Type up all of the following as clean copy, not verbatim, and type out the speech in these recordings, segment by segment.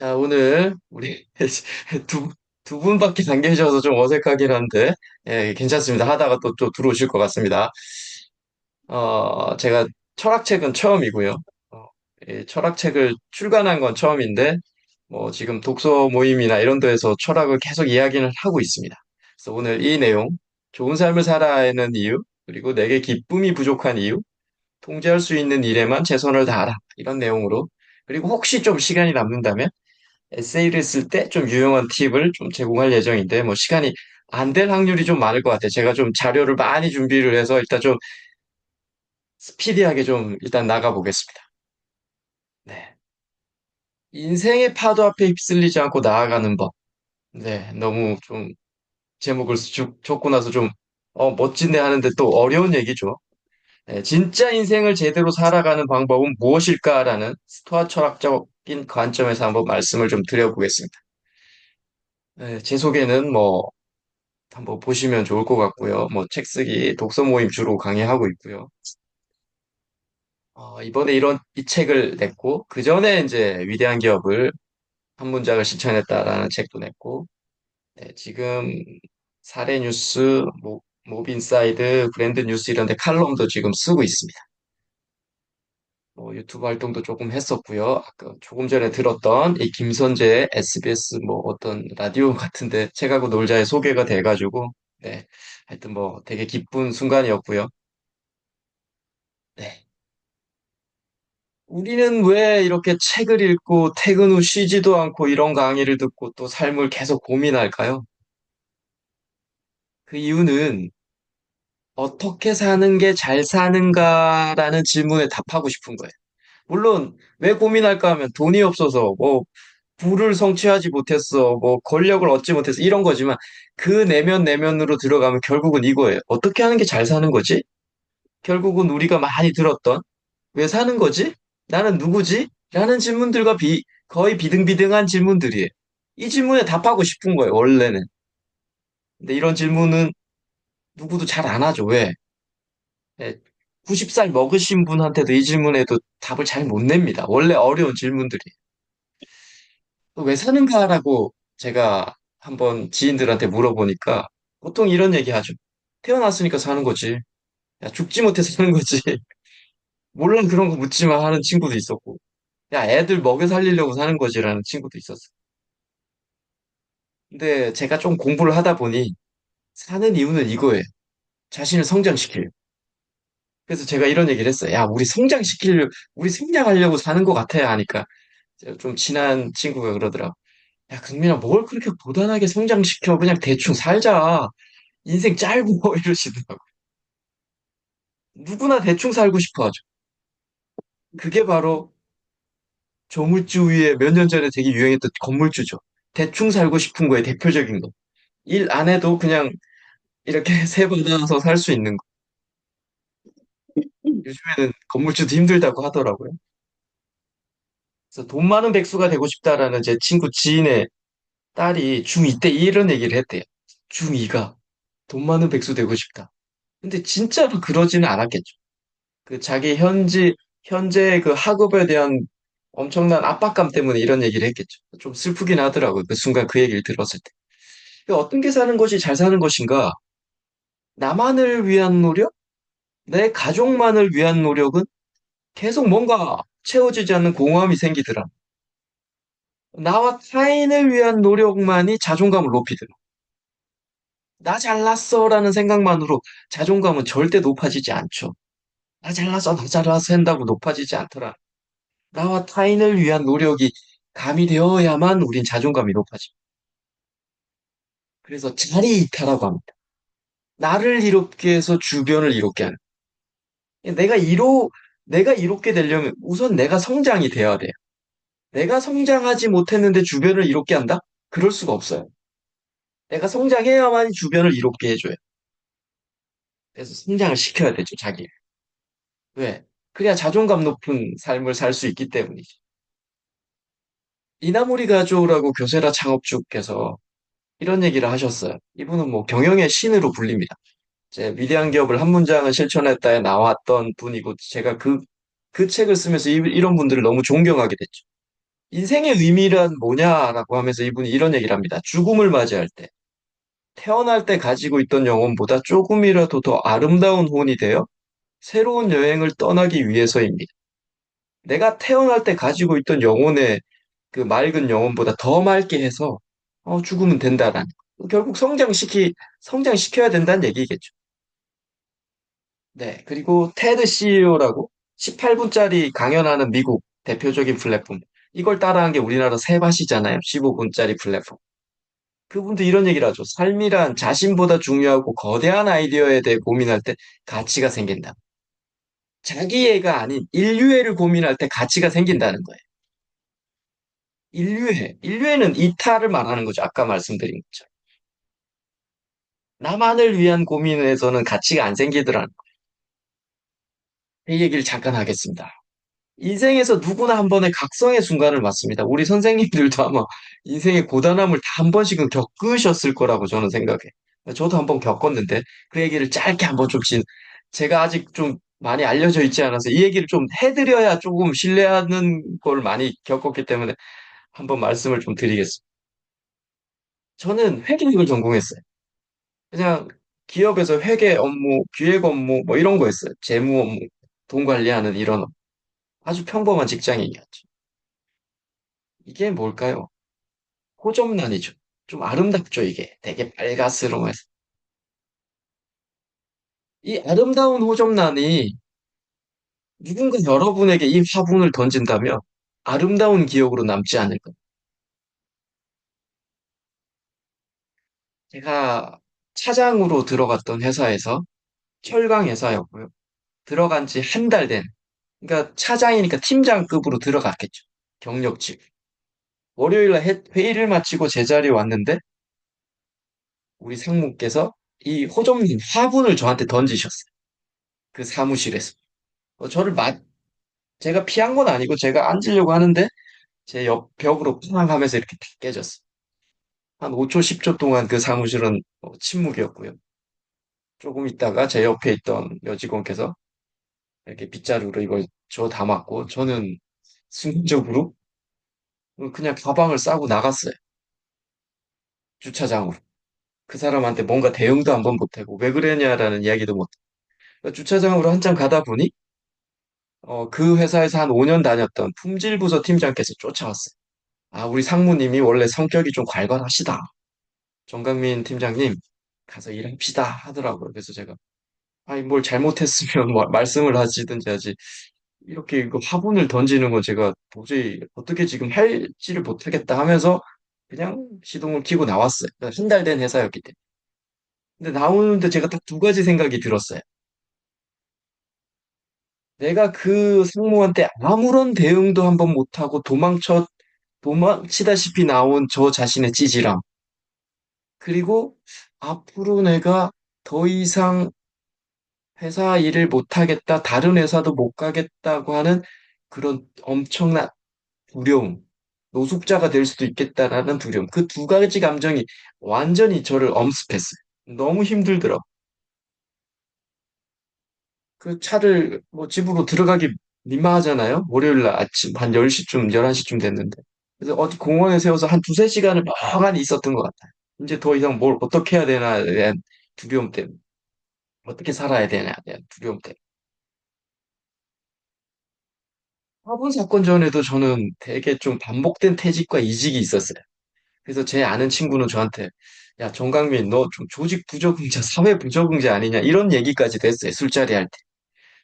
자, 오늘 우리 두, 두 분밖에 안 계셔서 좀 어색하긴 한데, 예, 괜찮습니다. 하다가 또 들어오실 것 같습니다. 제가 철학책은 처음이고요. 철학책을 출간한 건 처음인데, 뭐 지금 독서 모임이나 이런 데에서 철학을 계속 이야기를 하고 있습니다. 그래서 오늘 이 내용, 좋은 삶을 살아야하는 이유, 그리고 내게 기쁨이 부족한 이유, 통제할 수 있는 일에만 최선을 다하라. 이런 내용으로, 그리고 혹시 좀 시간이 남는다면, 에세이를 쓸 때 좀 유용한 팁을 좀 제공할 예정인데, 뭐 시간이 안 될 확률이 좀 많을 것 같아요. 제가 좀 자료를 많이 준비를 해서 일단 좀 스피디하게 좀 일단 나가보겠습니다. 네. 인생의 파도 앞에 휩쓸리지 않고 나아가는 법. 네. 너무 좀 제목을 쭉 적고 나서 좀, 멋진데 하는데 또 어려운 얘기죠. 네. 진짜 인생을 제대로 살아가는 방법은 무엇일까라는 스토아 철학적인 관점에서 한번 말씀을 좀 드려보겠습니다. 네, 제 소개는 뭐 한번 보시면 좋을 것 같고요. 뭐 책 쓰기, 독서 모임 주로 강의하고 있고요. 이번에 이 책을 냈고, 그 전에 이제 위대한 기업을 한 문장을 실천했다라는 책도 냈고, 네, 지금 사례 뉴스, 모빈사이드, 브랜드 뉴스 이런 데 칼럼도 지금 쓰고 있습니다. 뭐 유튜브 활동도 조금 했었고요. 아까 조금 전에 들었던 이 김선재의 SBS 뭐 어떤 라디오 같은데 책하고 놀자에 소개가 돼가지고, 네, 하여튼 뭐 되게 기쁜 순간이었고요. 네. 우리는 왜 이렇게 책을 읽고 퇴근 후 쉬지도 않고 이런 강의를 듣고 또 삶을 계속 고민할까요? 그 이유는 어떻게 사는 게 잘 사는가라는 질문에 답하고 싶은 거예요. 물론 왜 고민할까 하면 돈이 없어서 뭐 부를 성취하지 못했어, 뭐 권력을 얻지 못했어 이런 거지만 그 내면으로 들어가면 결국은 이거예요. 어떻게 하는 게 잘 사는 거지? 결국은 우리가 많이 들었던 왜 사는 거지? 나는 누구지? 라는 질문들과 거의 비등비등한 질문들이에요. 이 질문에 답하고 싶은 거예요, 원래는. 근데 이런 질문은 누구도 잘 안 하죠. 왜? 예, 90살 먹으신 분한테도 이 질문에도 답을 잘 못 냅니다. 원래 어려운 질문들이. 왜 사는가라고 제가 한번 지인들한테 물어보니까 보통 이런 얘기 하죠. 태어났으니까 사는 거지. 야, 죽지 못해서 사는 거지. 물론 그런 거 묻지 마 하는 친구도 있었고. 야, 애들 먹여 살리려고 사는 거지라는 친구도 있었어. 근데 제가 좀 공부를 하다 보니 사는 이유는 이거예요. 자신을 성장시키려. 그래서 제가 이런 얘기를 했어요. 야, 우리 성장하려고 사는 것 같아야 하니까 제가 좀 친한 친구가 그러더라고. 야, 금민아, 뭘 그렇게 고단하게 성장시켜? 그냥 대충 살자. 인생 짧고 이러시더라고. 누구나 대충 살고 싶어 하죠. 그게 바로 조물주 위에 몇 년 전에 되게 유행했던 건물주죠. 대충 살고 싶은 거에 대표적인 거. 일 안 해도 그냥 이렇게 세 받아서 살 수 있는 거. 요즘에는 건물주도 힘들다고 하더라고요. 그래서 돈 많은 백수가 되고 싶다라는 제 친구 지인의 딸이 중2 때 이런 얘기를 했대요. 중2가 돈 많은 백수 되고 싶다. 근데 진짜로 그러지는 않았겠죠. 그 자기 현재 그 학업에 대한 엄청난 압박감 때문에 이런 얘기를 했겠죠. 좀 슬프긴 하더라고요. 그 순간 그 얘기를 들었을 때. 그 어떤 게 사는 것이 잘 사는 것인가? 나만을 위한 노력? 내 가족만을 위한 노력은 계속 뭔가 채워지지 않는 공허함이 생기더라. 나와 타인을 위한 노력만이 자존감을 높이더라. 나 잘났어라는 생각만으로 자존감은 절대 높아지지 않죠. 나 잘났어 한다고 높아지지 않더라. 나와 타인을 위한 노력이 가미되어야만 우린 자존감이 높아집니다. 그래서 자리이타라고 합니다. 나를 이롭게 해서 주변을 이롭게 하는. 내가 이로, 내가 이롭게 되려면 우선 내가 성장이 돼야 돼요. 내가 성장하지 못했는데 주변을 이롭게 한다? 그럴 수가 없어요. 내가 성장해야만 주변을 이롭게 해줘요. 그래서 성장을 시켜야 되죠, 자기. 왜? 그래야 자존감 높은 삶을 살 수 있기 때문이죠. 이나모리 가조라고 교세라 창업주께서 이런 얘기를 하셨어요. 이분은 뭐 경영의 신으로 불립니다. 제 위대한 기업을 한 문장을 실천했다에 나왔던 분이고, 제가 그 책을 쓰면서 이런 분들을 너무 존경하게 됐죠. 인생의 의미란 뭐냐라고 하면서 이분이 이런 얘기를 합니다. 죽음을 맞이할 때, 태어날 때 가지고 있던 영혼보다 조금이라도 더 아름다운 혼이 되어 새로운 여행을 떠나기 위해서입니다. 내가 태어날 때 가지고 있던 영혼의 그 맑은 영혼보다 더 맑게 해서 죽으면 된다라는 거. 결국 성장시켜야 된다는 얘기겠죠. 네. 그리고 테드 CEO라고 18분짜리 강연하는 미국 대표적인 플랫폼. 이걸 따라한 게 우리나라 세바시잖아요. 15분짜리 플랫폼. 그분도 이런 얘기를 하죠. 삶이란 자신보다 중요하고 거대한 아이디어에 대해 고민할 때 가치가 생긴다. 자기애가 아닌 인류애를 고민할 때 가치가 생긴다는 거예요. 인류애. 인류애는 이타를 말하는 거죠. 아까 말씀드린 것처럼. 나만을 위한 고민에서는 가치가 안 생기더라는 거예요. 이 얘기를 잠깐 하겠습니다. 인생에서 누구나 한 번의 각성의 순간을 맞습니다. 우리 선생님들도 아마 인생의 고단함을 다 한 번씩은 겪으셨을 거라고 저는 생각해. 저도 한 번 겪었는데 그 얘기를 짧게 한번 제가 아직 좀 많이 알려져 있지 않아서 이 얘기를 좀 해드려야 조금 신뢰하는 걸 많이 겪었기 때문에 한번 말씀을 좀 드리겠습니다. 저는 회계학을 전공했어요. 그냥 기업에서 회계 업무, 기획 업무 뭐 이런 거 했어요. 재무 업무, 돈 관리하는 이런 업무. 아주 평범한 직장인이었죠. 이게 뭘까요? 호접란이죠. 좀 아름답죠, 이게. 되게 빨갛스름해서. 이 아름다운 호접란이 누군가 여러분에게 이 화분을 던진다면 아름다운 기억으로 남지 않을까. 제가 차장으로 들어갔던 회사에서 철강 회사였고요. 들어간 지 한 달 된, 그러니까 차장이니까 팀장급으로 들어갔겠죠. 경력직. 월요일날 회의를 마치고 제자리에 왔는데 우리 상무께서 이 호접란 화분을 저한테 던지셨어요. 그 사무실에서. 저를 제가 피한 건 아니고 제가 앉으려고 하는데 제 옆 벽으로 팡 하면서 이렇게 탁 깨졌어. 한 5초, 10초 동안 그 사무실은 침묵이었고요. 조금 있다가 제 옆에 있던 여직원께서 이렇게 빗자루로 이걸 저 담았고 저는 순간적으로 그냥 가방을 싸고 나갔어요. 주차장으로. 그 사람한테 뭔가 대응도 한번 못하고 왜 그러냐라는 이야기도 못하고 주차장으로 한참 가다 보니 그 회사에서 한 5년 다녔던 품질부서 팀장께서 쫓아왔어요. 아, 우리 상무님이 원래 성격이 좀 괄괄하시다. 정강민 팀장님, 가서 일합시다 하더라고요. 그래서 제가, 아니, 뭘 잘못했으면 말씀을 하시든지 하지. 이렇게 이거 화분을 던지는 건 제가 도저히 어떻게 지금 할지를 못하겠다 하면서 그냥 시동을 켜고 나왔어요. 한 달 된 회사였기 때문에. 근데 나오는데 제가 딱 두 가지 생각이 들었어요. 내가 그 상무한테 아무런 대응도 한번 못하고 도망치다시피 나온 저 자신의 찌질함. 그리고 앞으로 내가 더 이상 회사 일을 못하겠다, 다른 회사도 못 가겠다고 하는 그런 엄청난 두려움, 노숙자가 될 수도 있겠다라는 두려움. 그 두 가지 감정이 완전히 저를 엄습했어요. 너무 힘들더라고. 그 차를 뭐 집으로 들어가기 민망하잖아요. 월요일 날 아침 한 10시쯤, 11시쯤 됐는데. 그래서 어디 공원에 세워서 한 두세 시간을 멍하니 있었던 것 같아요. 이제 더 이상 뭘 어떻게 해야 되나에 대한 두려움 때문에. 어떻게 살아야 되냐에 대한 두려움 때문에. 화분 사건 전에도 저는 되게 좀 반복된 퇴직과 이직이 있었어요. 그래서 제 아는 친구는 저한테, 야, 정강민, 너 좀 조직 부적응자, 사회 부적응자 아니냐, 이런 얘기까지 됐어요. 술자리 할 때.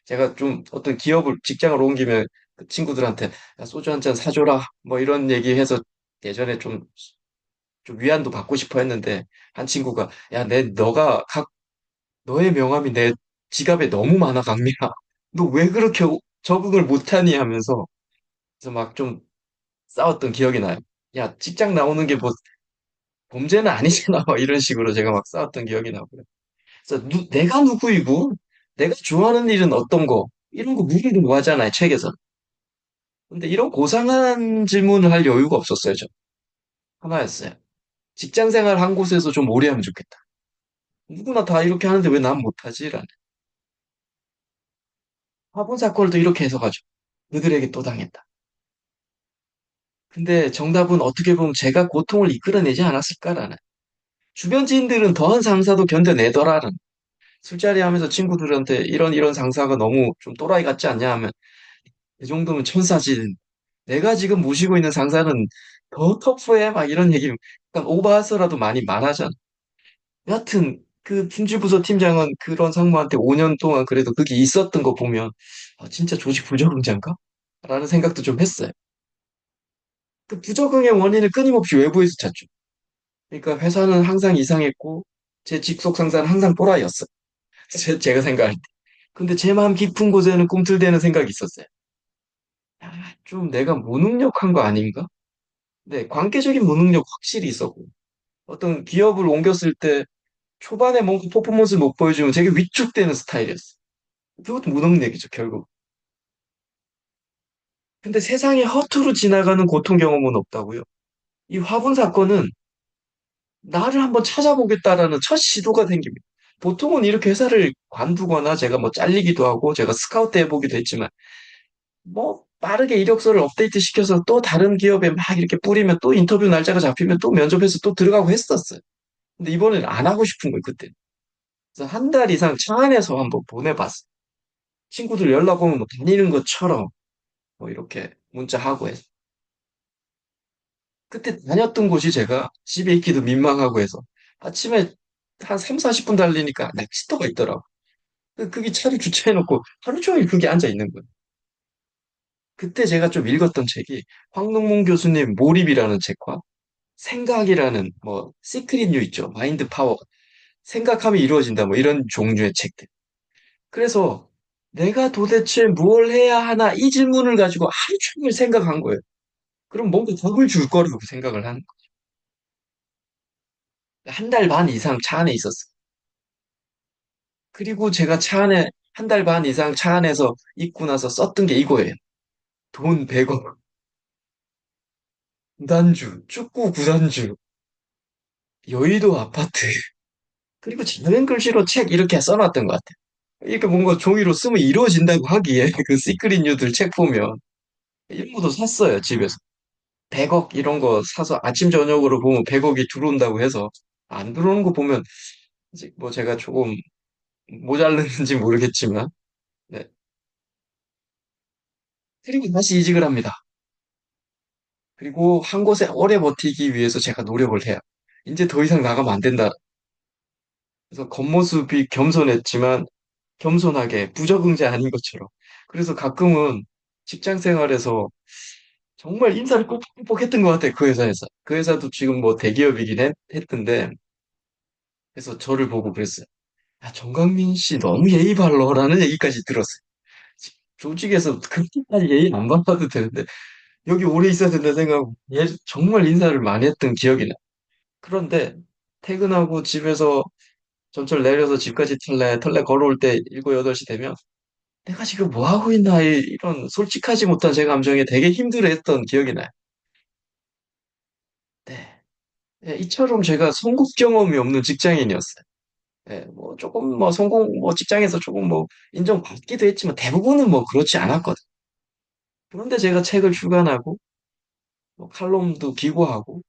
제가 좀 어떤 직장을 옮기면 그 친구들한테, 야, 소주 한 잔 사줘라, 뭐 이런 얘기해서 예전에 좀 위안도 받고 싶어 했는데, 한 친구가, 야, 너의 명함이 내 지갑에 너무 많아, 강민아. 너 왜 그렇게 적응을 못하니 하면서, 그래서 막 좀 싸웠던 기억이 나요. 야, 직장 나오는 게 뭐 범죄는 아니잖아. 막 이런 식으로 제가 막 싸웠던 기억이 나고요. 그래서 내가 누구이고, 내가 좋아하는 일은 어떤 거, 이런 거 물으려고 뭐 하잖아요, 책에서. 근데 이런 고상한 질문을 할 여유가 없었어요, 저. 하나였어요. 직장 생활 한 곳에서 좀 오래 하면 좋겠다. 누구나 다 이렇게 하는데 왜 난 못하지? 라는. 화분 사건을 또 이렇게 해석하죠. 그들에게 또 당했다. 근데 정답은 어떻게 보면 제가 고통을 이끌어내지 않았을까라는. 주변 지인들은 더한 상사도 견뎌내더라는. 술자리 하면서 친구들한테 이런 이런 상사가 너무 좀 또라이 같지 않냐 하면 이 정도면 천사지. 내가 지금 모시고 있는 상사는 더 터프해 막 이런 얘기 약간 오버해서라도 많이 말하잖아. 여하튼 그 품질부서 팀장은 그런 상무한테 5년 동안 그래도 그게 있었던 거 보면 아, 진짜 조직 부적응자인가? 라는 생각도 좀 했어요. 그 부적응의 원인을 끊임없이 외부에서 찾죠. 그러니까 회사는 항상 이상했고 제 직속 상사는 항상 또라이였어. 제가 생각할 때. 근데 제 마음 깊은 곳에는 꿈틀대는 생각이 있었어요. 아, 좀 내가 무능력한 거 아닌가? 네, 관계적인 무능력 확실히 있었고 어떤 기업을 옮겼을 때 초반에 뭔가 퍼포먼스를 못 보여주면 되게 위축되는 스타일이었어. 그것도 무능력이죠, 결국. 근데 세상에 허투루 지나가는 고통 경험은 없다고요. 이 화분 사건은 나를 한번 찾아보겠다라는 첫 시도가 생깁니다. 보통은 이렇게 회사를 관두거나 제가 뭐 잘리기도 하고 제가 스카우트 해보기도 했지만 뭐 빠르게 이력서를 업데이트 시켜서 또 다른 기업에 막 이렇게 뿌리면 또 인터뷰 날짜가 잡히면 또 면접해서 또 들어가고 했었어요. 근데 이번엔 안 하고 싶은 거예요, 그때. 그래서 한 달 이상 차 안에서 한번 보내봤어. 친구들 연락 오면 뭐 다니는 것처럼 뭐 이렇게 문자하고 해서. 그때 다녔던 곳이 제가 집에 있기도 민망하고 해서 아침에 한 3, 40분 달리니까 낚시터가 있더라고. 그게 차를 주차해놓고 하루 종일 그게 앉아 있는 거예요. 그때 제가 좀 읽었던 책이 황동문 교수님 몰입이라는 책과 생각이라는 뭐 시크릿 뉴 있죠. 마인드 파워. 생각하면 이루어진다. 뭐 이런 종류의 책들. 그래서 내가 도대체 뭘 해야 하나 이 질문을 가지고 하루 종일 생각한 거예요. 그럼 뭔가 답을 줄 거라고 생각을 한 한 달 반 이상 차 안에 있었어요. 그리고 제가 차 안에 한 달 반 이상 차 안에서 있고 나서 썼던 게 이거예요. 돈 100억, 구단주, 축구 구단주, 여의도 아파트. 그리고 작은 글씨로 책 이렇게 써놨던 것 같아요. 이렇게 뭔가 종이로 쓰면 이루어진다고 하기에 그 시크릿 뉴들 책 보면 이런 것도 샀어요, 집에서. 100억 이런 거 사서 아침 저녁으로 보면 100억이 들어온다고 해서 안 들어오는 거 보면 아직 뭐 제가 조금 모자랐는지 모르겠지만 네. 그리고 다시 이직을 합니다. 그리고 한 곳에 오래 버티기 위해서 제가 노력을 해요. 이제 더 이상 나가면 안 된다. 그래서 겉모습이 겸손했지만 겸손하게 부적응자 아닌 것처럼. 그래서 가끔은 직장 생활에서 정말 인사를 꼭꼭 했던 것 같아요. 그 회사에서. 그 회사도 지금 뭐 대기업이긴 했던데 그래서 저를 보고 그랬어요. 아, 정강민 씨 너무 예의 발러라는 얘기까지 들었어요. 조직에서 그렇게까지 예의 안 바라도 되는데 여기 오래 있어야 된다 생각하고 정말 인사를 많이 했던 기억이 나요. 그런데 퇴근하고 집에서 전철 내려서 집까지 털래 걸어올 때 7, 8시 되면 내가 지금 뭐 하고 있나 이런 솔직하지 못한 제 감정에 되게 힘들어했던 기억이 나요. 네. 네, 이처럼 제가 성공 경험이 없는 직장인이었어요. 네, 뭐 조금 뭐 성공 뭐 직장에서 조금 뭐 인정받기도 했지만 대부분은 뭐 그렇지 않았거든. 그런데 제가 책을 출간하고 뭐 칼럼도 기고하고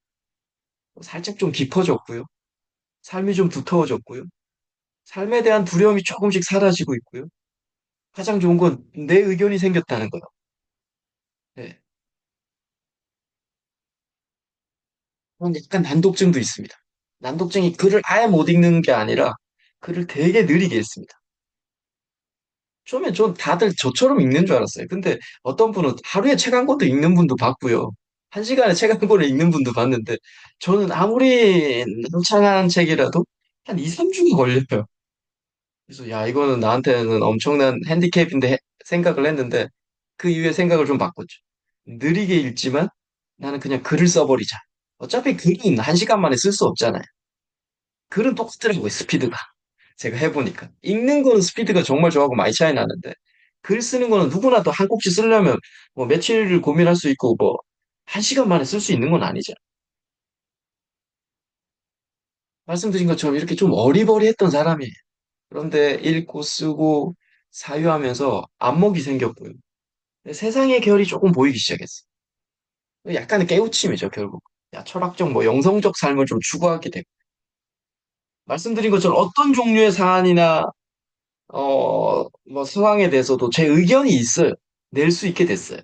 뭐 살짝 좀 깊어졌고요. 삶이 좀 두터워졌고요. 삶에 대한 두려움이 조금씩 사라지고 있고요. 가장 좋은 건 내 의견이 생겼다는 거예요. 네. 그런 약간 난독증도 있습니다. 난독증이 글을 아예 못 읽는 게 아니라 글을 되게 느리게 읽습니다. 처음에 전 다들 저처럼 읽는 줄 알았어요. 근데 어떤 분은 하루에 책 한 권도 읽는 분도 봤고요. 한 시간에 책 한 권을 읽는 분도 봤는데 저는 아무리 남창한 책이라도 한 2, 3주가 걸려요. 그래서 야, 이거는 나한테는 엄청난 핸디캡인데 생각을 했는데 그 이후에 생각을 좀 바꿨죠. 느리게 읽지만 나는 그냥 글을 써버리자. 어차피 글은 한 시간 만에 쓸 수 없잖아요. 글은 똑같더라고요, 스피드가. 제가 해보니까. 읽는 거는 스피드가 정말 좋아하고 많이 차이 나는데, 글 쓰는 거는 누구나 또 한 꼭지 쓰려면 뭐 며칠을 고민할 수 있고, 뭐, 한 시간 만에 쓸 수 있는 건 아니죠. 말씀드린 것처럼 이렇게 좀 어리버리했던 사람이에요. 그런데 읽고 쓰고 사유하면서 안목이 생겼고요. 세상의 결이 조금 보이기 시작했어요. 약간의 깨우침이죠, 결국. 야, 철학적, 뭐, 영성적 삶을 좀 추구하게 되고. 말씀드린 것처럼 어떤 종류의 사안이나, 뭐, 상황에 대해서도 제 의견이 있어요. 낼 수 있게 됐어요.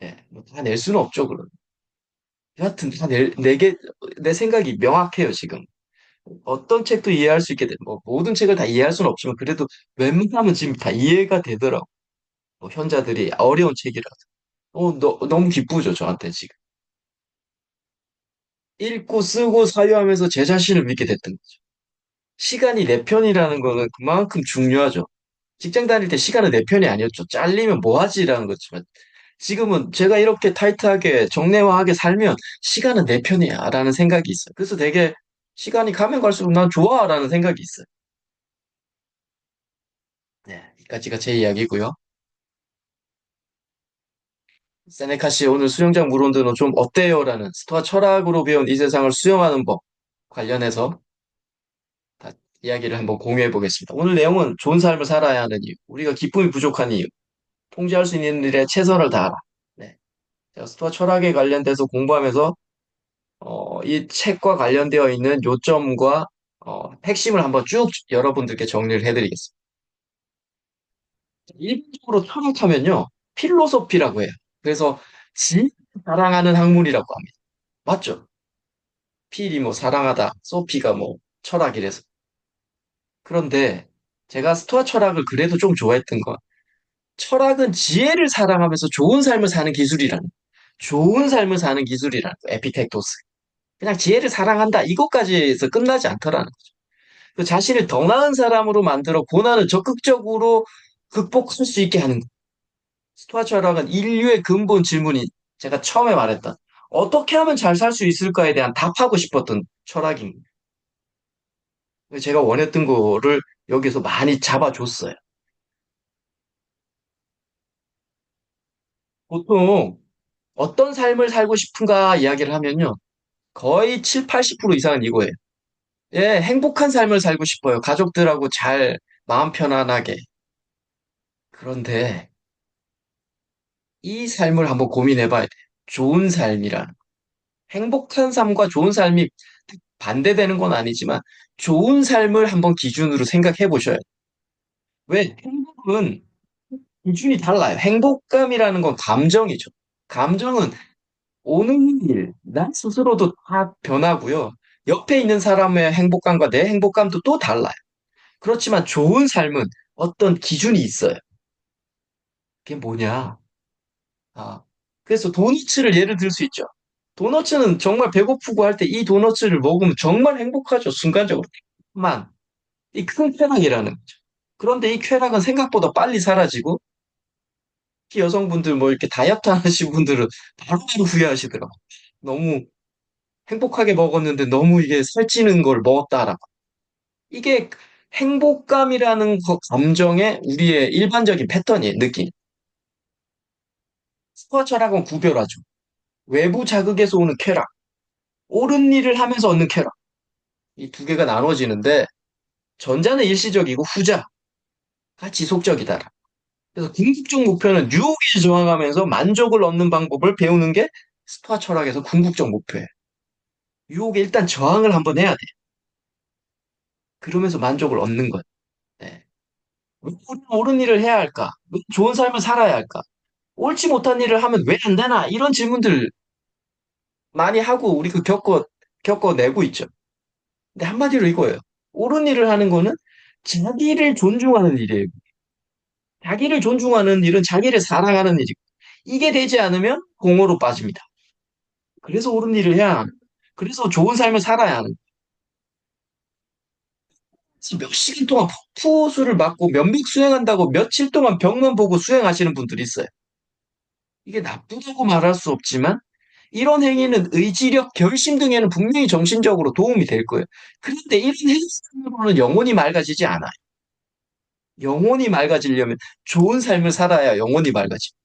예, 뭐다 낼 수는 없죠, 그럼. 여하튼, 내 생각이 명확해요, 지금. 어떤 책도 이해할 수 있게 돼. 뭐, 모든 책을 다 이해할 수는 없지만, 그래도 웬만하면 지금 다 이해가 되더라고. 뭐, 현자들이 어려운 책이라서. 너무 기쁘죠, 저한테 지금. 읽고 쓰고 사유하면서 제 자신을 믿게 됐던 거죠. 시간이 내 편이라는 거는 그만큼 중요하죠. 직장 다닐 때 시간은 내 편이 아니었죠. 잘리면 뭐 하지라는 거지만 지금은 제가 이렇게 타이트하게 정례화하게 살면 시간은 내 편이야 라는 생각이 있어요. 그래서 되게 시간이 가면 갈수록 난 좋아 라는 생각이 있어요. 네, 여기까지가 제 이야기고요. 세네카 씨 오늘 수영장 물온도는 좀 어때요? 라는 스토아 철학으로 배운 이 세상을 수영하는 법 관련해서 다 이야기를 한번 공유해 보겠습니다. 오늘 내용은 좋은 삶을 살아야 하는 이유, 우리가 기쁨이 부족한 이유, 통제할 수 있는 일에 최선을 다하라. 네. 제가 스토아 철학에 관련돼서 공부하면서 이 책과 관련되어 있는 요점과 핵심을 한번 쭉 여러분들께 정리를 해드리겠습니다. 일반적으로 철학하면요, 필로소피라고 해요. 그래서 진 사랑하는 학문이라고 합니다. 맞죠? 필이 뭐 사랑하다, 소피가 뭐 철학이래서. 그런데 제가 스토아 철학을 그래도 좀 좋아했던 건 철학은 지혜를 사랑하면서 좋은 삶을 사는 기술이라는, 좋은 삶을 사는 기술이라는 거, 에피텍토스. 그냥 지혜를 사랑한다, 이것까지 해서 끝나지 않더라는 거죠. 그 자신을 더 나은 사람으로 만들어 고난을 적극적으로 극복할 수 있게 하는 거. 스토아 철학은 인류의 근본 질문이 제가 처음에 말했던 어떻게 하면 잘 살 수 있을까에 대한 답하고 싶었던 철학입니다. 제가 원했던 거를 여기서 많이 잡아줬어요. 보통 어떤 삶을 살고 싶은가 이야기를 하면요. 거의 7, 80% 이상은 이거예요. 예, 행복한 삶을 살고 싶어요. 가족들하고 잘 마음 편안하게. 그런데 이 삶을 한번 고민해 봐야 돼요. 좋은 삶이란. 행복한 삶과 좋은 삶이 반대되는 건 아니지만 좋은 삶을 한번 기준으로 생각해 보셔야 돼요. 왜? 행복은 기준이 달라요. 행복감이라는 건 감정이죠. 감정은 오는 일, 나 스스로도 다 변하고요. 옆에 있는 사람의 행복감과 내 행복감도 또 달라요. 그렇지만 좋은 삶은 어떤 기준이 있어요. 그게 뭐냐? 아, 그래서 도너츠를 예를 들 수 있죠. 도너츠는 정말 배고프고 할 때 이 도너츠를 먹으면 정말 행복하죠, 순간적으로. 만, 이 큰 쾌락이라는 거죠. 그런데 이 쾌락은 생각보다 빨리 사라지고, 특히 여성분들 뭐 이렇게 다이어트 하시는 분들은 바로바로 후회하시더라고요. 너무 행복하게 먹었는데 너무 이게 살찌는 걸 먹었다라고. 이게 행복감이라는 감정의 우리의 일반적인 패턴이에요, 느낌. 스포 철학은 구별하죠. 외부 자극에서 오는 쾌락, 옳은 일을 하면서 얻는 쾌락. 이 두 개가 나눠지는데, 전자는 일시적이고 후자가 지속적이다. 그래서 궁극적 목표는 유혹에 저항하면서 만족을 얻는 방법을 배우는 게 스토아 철학에서 궁극적 목표예요. 유혹에 일단 저항을 한번 해야 돼. 그러면서 만족을 얻는 거예요. 네. 왜 우리는 옳은 일을 해야 할까? 왜 좋은 삶을 살아야 할까? 옳지 못한 일을 하면 왜 안 되나? 이런 질문들 많이 하고 우리 겪어내고 있죠. 근데 한마디로 이거예요. 옳은 일을 하는 거는 자기를 존중하는 일이에요. 자기를 존중하는 일은 자기를 사랑하는 일이고, 이게 되지 않으면 공허로 빠집니다. 그래서 옳은 일을 해야 하는, 그래서 좋은 삶을 살아야 하는. 그래서 몇 시간 동안 푸수를 맞고 면벽 수행한다고 며칠 동안 벽만 보고 수행하시는 분들이 있어요. 이게 나쁘다고 말할 수 없지만, 이런 행위는 의지력, 결심 등에는 분명히 정신적으로 도움이 될 거예요. 그런데 이런 행위로는 영혼이 맑아지지 않아요. 영혼이 맑아지려면 좋은 삶을 살아야 영혼이 맑아집니다.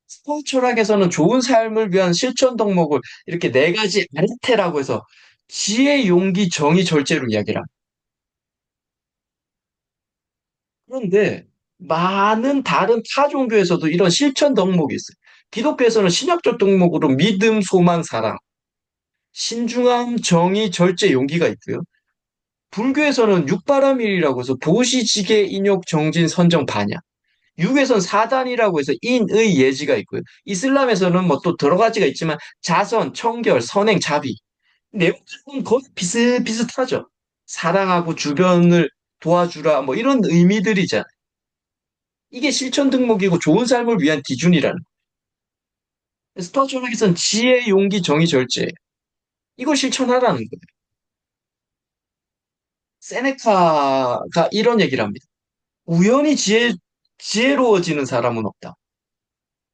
스포츠 철학에서는 좋은 삶을 위한 실천 덕목을 이렇게 네 가지 아르테라고 해서 지혜, 용기, 정의, 절제로 이야기를 합니다. 그런데 많은 다른 타 종교에서도 이런 실천 덕목이 있어요. 기독교에서는 신약적 덕목으로 믿음, 소망, 사랑, 신중함, 정의, 절제, 용기가 있고요. 불교에서는 육바라밀이라고 해서 보시, 지계, 인욕, 정진, 선정, 반야. 육에선 사단이라고 해서 인의, 예지가 있고요. 이슬람에서는 뭐 또 여러 가지가 있지만 자선, 청결, 선행, 자비. 내용은 거의 비슷비슷하죠. 사랑하고 주변을 도와주라 뭐 이런 의미들이잖아요. 이게 실천 등목이고 좋은 삶을 위한 기준이라는 거예요. 스토아처에서는 지혜, 용기, 정의, 절제. 이걸 실천하라는 거예요. 세네카가 이런 얘기를 합니다. 우연히 지혜로워지는 사람은 없다.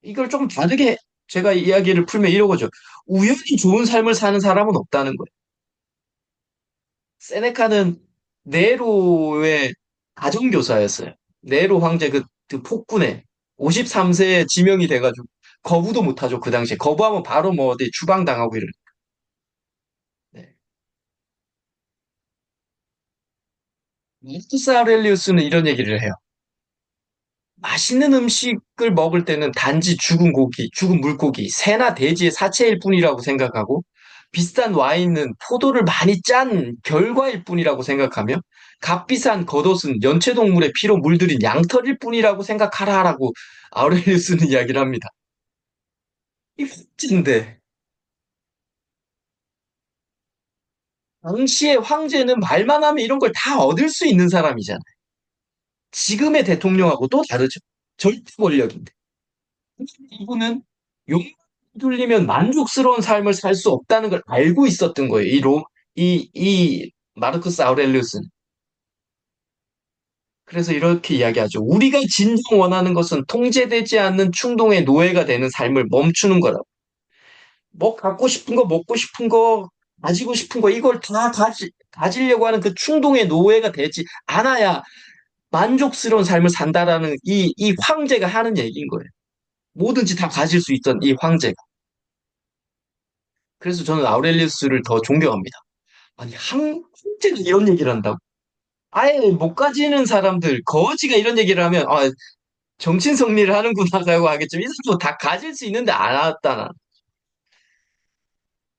이걸 좀 다르게 제가 이야기를 풀면 이러고죠. 우연히 좋은 삶을 사는 사람은 없다는 거예요. 세네카는 네로의 가정교사였어요. 네로 황제 그 폭군에 53세에 지명이 돼가지고 거부도 못하죠. 그 당시에. 거부하면 바로 뭐 어디 추방당하고 이럴. 네. 마르투스 아urelius는 이런 얘기를 해요. 맛있는 음식을 먹을 때는 단지 죽은 고기, 죽은 물고기, 새나 돼지의 사체일 뿐이라고 생각하고 비싼 와인은 포도를 많이 짠 결과일 뿐이라고 생각하며 값비싼 겉옷은 연체동물의 피로 물들인 양털일 뿐이라고 생각하라라고 아우렐리우스는 이야기를 합니다. 이 황제인데 당시의 황제는 말만 하면 이런 걸 다 얻을 수 있는 사람이잖아요. 지금의 대통령하고 또 다르죠. 절대 권력인데. 이분은 욕 돌리면 만족스러운 삶을 살 수 없다는 걸 알고 있었던 거예요. 이 마르크스 아우렐리우스는. 그래서 이렇게 이야기하죠. 우리가 진정 원하는 것은 통제되지 않는 충동의 노예가 되는 삶을 멈추는 거라고. 뭐 갖고 싶은 거, 먹고 싶은 거, 가지고 싶은 거, 이걸 다 가지려고 하는 그 충동의 노예가 되지 않아야 만족스러운 삶을 산다라는 이 황제가 하는 얘기인 거예요. 뭐든지 다 가질 수 있던 이 황제가. 그래서 저는 아우렐리우스를 더 존경합니다. 아니, 황제가 이런 얘기를 한다고? 아예 못 가지는 사람들, 거지가 이런 얘기를 하면, 아, 정신승리를 하는구나라고 하겠지만, 이 사람도 다 가질 수 있는데 안 왔다나.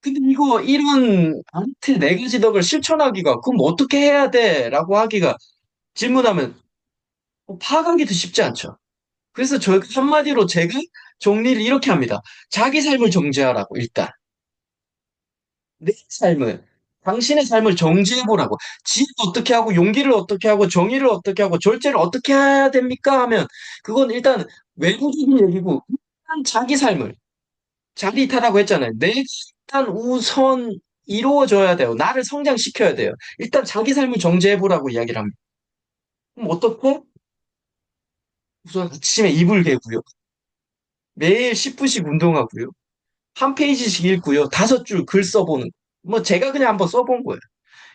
근데 이거, 이런, 한테 네 가지 덕을 실천하기가, 그럼 어떻게 해야 돼? 라고 하기가, 질문하면, 파악하기도 쉽지 않죠. 그래서 저, 한마디로 제가 정리를 이렇게 합니다. 자기 삶을 정지하라고, 일단. 내 삶을, 당신의 삶을 정지해보라고. 지혜를 어떻게 하고, 용기를 어떻게 하고, 정의를 어떻게 하고, 절제를 어떻게 해야 됩니까? 하면, 그건 일단 외부적인 얘기고, 일단 자기 삶을, 자기이탈하고 했잖아요. 내가 일단 우선 이루어져야 돼요. 나를 성장시켜야 돼요. 일단 자기 삶을 정지해보라고 이야기를 합니다. 그럼 어떻게? 우선 아침에 이불 개고요. 매일 10분씩 운동하고요. 한 페이지씩 읽고요. 5줄 글 써보는. 뭐 제가 그냥 한번 써본 거예요.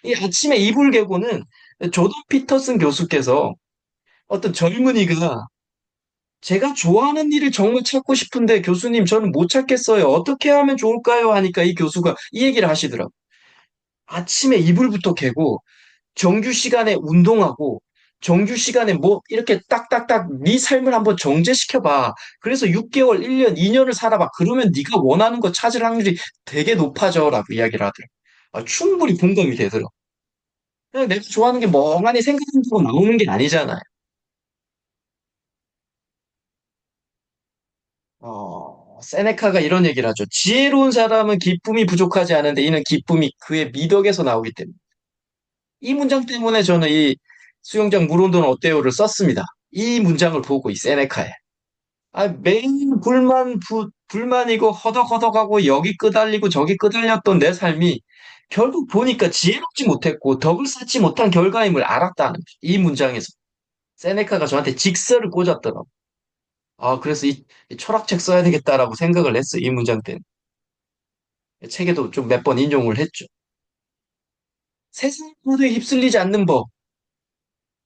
이 아침에 이불 개고는 조던 피터슨 교수께서 어떤 젊은이가 제가 좋아하는 일을 정말 찾고 싶은데 교수님 저는 못 찾겠어요. 어떻게 하면 좋을까요? 하니까 이 교수가 이 얘기를 하시더라고요. 아침에 이불부터 개고 정규 시간에 운동하고 정규 시간에 뭐 이렇게 딱딱딱 네 삶을 한번 정제시켜봐. 그래서 6개월, 1년, 2년을 살아봐. 그러면 네가 원하는 거 찾을 확률이 되게 높아져라고 이야기를 하더라고요. 아, 충분히 공감이 되더라고요. 그냥 내가 좋아하는 게 멍하니 생각한다고 나오는 게 아니잖아요. 세네카가 이런 얘기를 하죠. 지혜로운 사람은 기쁨이 부족하지 않은데 이는 기쁨이 그의 미덕에서 나오기 때문에. 이 문장 때문에 저는 이 수영장 물 온도는 어때요를 썼습니다. 이 문장을 보고 이 세네카에. 아, 매일 불만이고 허덕허덕하고 여기 끄달리고 저기 끄달렸던 내 삶이 결국 보니까 지혜롭지 못했고 덕을 쌓지 못한 결과임을 알았다는 거죠. 이 문장에서. 세네카가 저한테 직설을 꽂았더라고. 아, 그래서 이 철학책 써야 되겠다라고 생각을 했어요. 이 문장 때문에. 책에도 좀 몇 번 인용을 했죠. 세상 모두에 휩쓸리지 않는 법.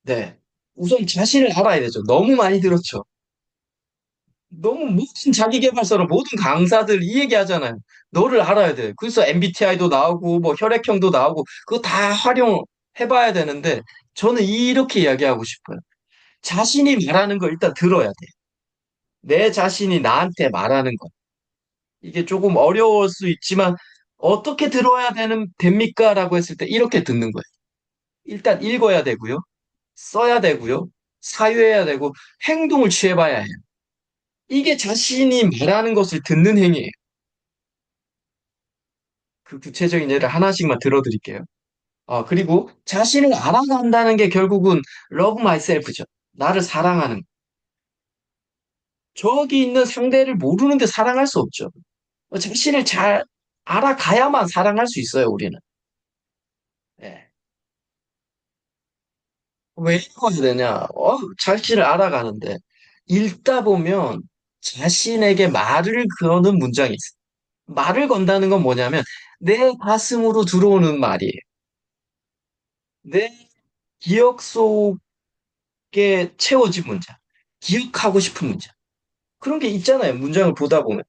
네. 우선 자신을 알아야 되죠. 너무 많이 들었죠. 너무 모든 자기계발서로 모든 강사들 이 얘기 하잖아요. 너를 알아야 돼. 그래서 MBTI도 나오고 뭐 혈액형도 나오고 그거 다 활용해봐야 되는데 저는 이렇게 이야기하고 싶어요. 자신이 말하는 걸 일단 들어야 돼. 내 자신이 나한테 말하는 거. 이게 조금 어려울 수 있지만 어떻게 들어야 됩니까? 라고 했을 때 이렇게 듣는 거예요. 일단 읽어야 되고요. 써야 되고요. 사유해야 되고 행동을 취해봐야 해요. 이게 자신이 말하는 것을 듣는 행위예요. 그 구체적인 예를 하나씩만 들어드릴게요. 그리고 자신을 알아간다는 게 결국은 love myself죠. 나를 사랑하는. 저기 있는 상대를 모르는데 사랑할 수 없죠. 자신을 잘 알아가야만 사랑할 수 있어요, 우리는. 예. 왜 읽어야 되냐? 자신을 알아가는데 읽다 보면 자신에게 말을 거는 문장이 있어요. 말을 건다는 건 뭐냐면 내 가슴으로 들어오는 말이에요. 내 기억 속에 채워진 문장. 기억하고 싶은 문장. 그런 게 있잖아요. 문장을 보다 보면.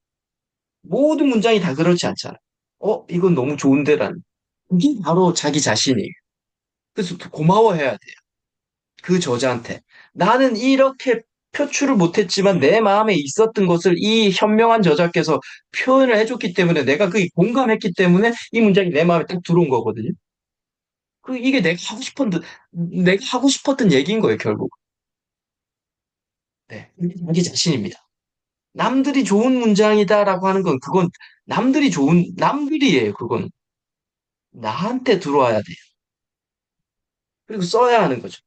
모든 문장이 다 그렇지 않잖아. 이건 너무 좋은데라는. 그게 바로 자기 자신이에요. 그래서 고마워해야 돼요. 그 저자한테. 나는 이렇게 표출을 못했지만 내 마음에 있었던 것을 이 현명한 저자께서 표현을 해줬기 때문에 내가 그게 공감했기 때문에 이 문장이 내 마음에 딱 들어온 거거든요. 이게 내가 하고 싶었던 얘기인 거예요, 결국. 네. 이게 자기 자신입니다. 남들이 좋은 문장이다라고 하는 건 그건 남들이에요, 그건. 나한테 들어와야 돼요. 그리고 써야 하는 거죠.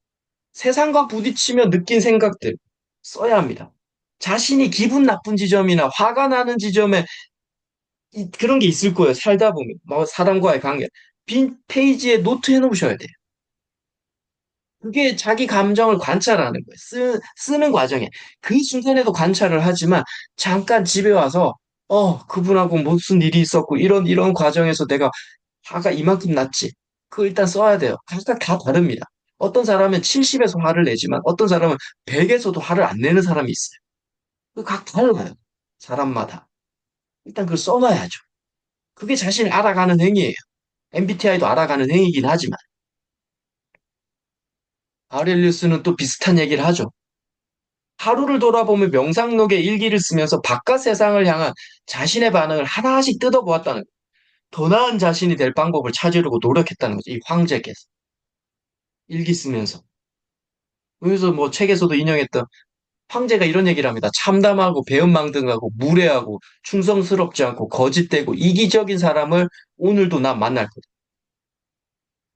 세상과 부딪히며 느낀 생각들 써야 합니다. 자신이 기분 나쁜 지점이나 화가 나는 지점에 그런 게 있을 거예요. 살다 보면. 뭐 사람과의 관계. 빈 페이지에 노트 해놓으셔야 돼요. 그게 자기 감정을 관찰하는 거예요. 쓰는 과정에. 그 순간에도 관찰을 하지만 잠깐 집에 와서 그분하고 무슨 일이 있었고 이런 과정에서 내가 화가 이만큼 났지. 그거 일단 써야 돼요. 각각 다 다릅니다. 어떤 사람은 70에서 화를 내지만 어떤 사람은 100에서도 화를 안 내는 사람이 있어요. 그 각 달라요. 사람마다. 일단 그걸 써놔야죠. 그게 자신을 알아가는 행위예요. MBTI도 알아가는 행위이긴 하지만 아urelius는 또 비슷한 얘기를 하죠. 하루를 돌아보며 명상록에 일기를 쓰면서 바깥 세상을 향한 자신의 반응을 하나씩 뜯어보았다는 거예요. 더 나은 자신이 될 방법을 찾으려고 노력했다는 거죠. 이 황제께서. 일기 쓰면서. 그래서 뭐 책에서도 인용했던 황제가 이런 얘기를 합니다. 참담하고 배은망덕하고 무례하고 충성스럽지 않고 거짓되고 이기적인 사람을 오늘도 난 만날 거다.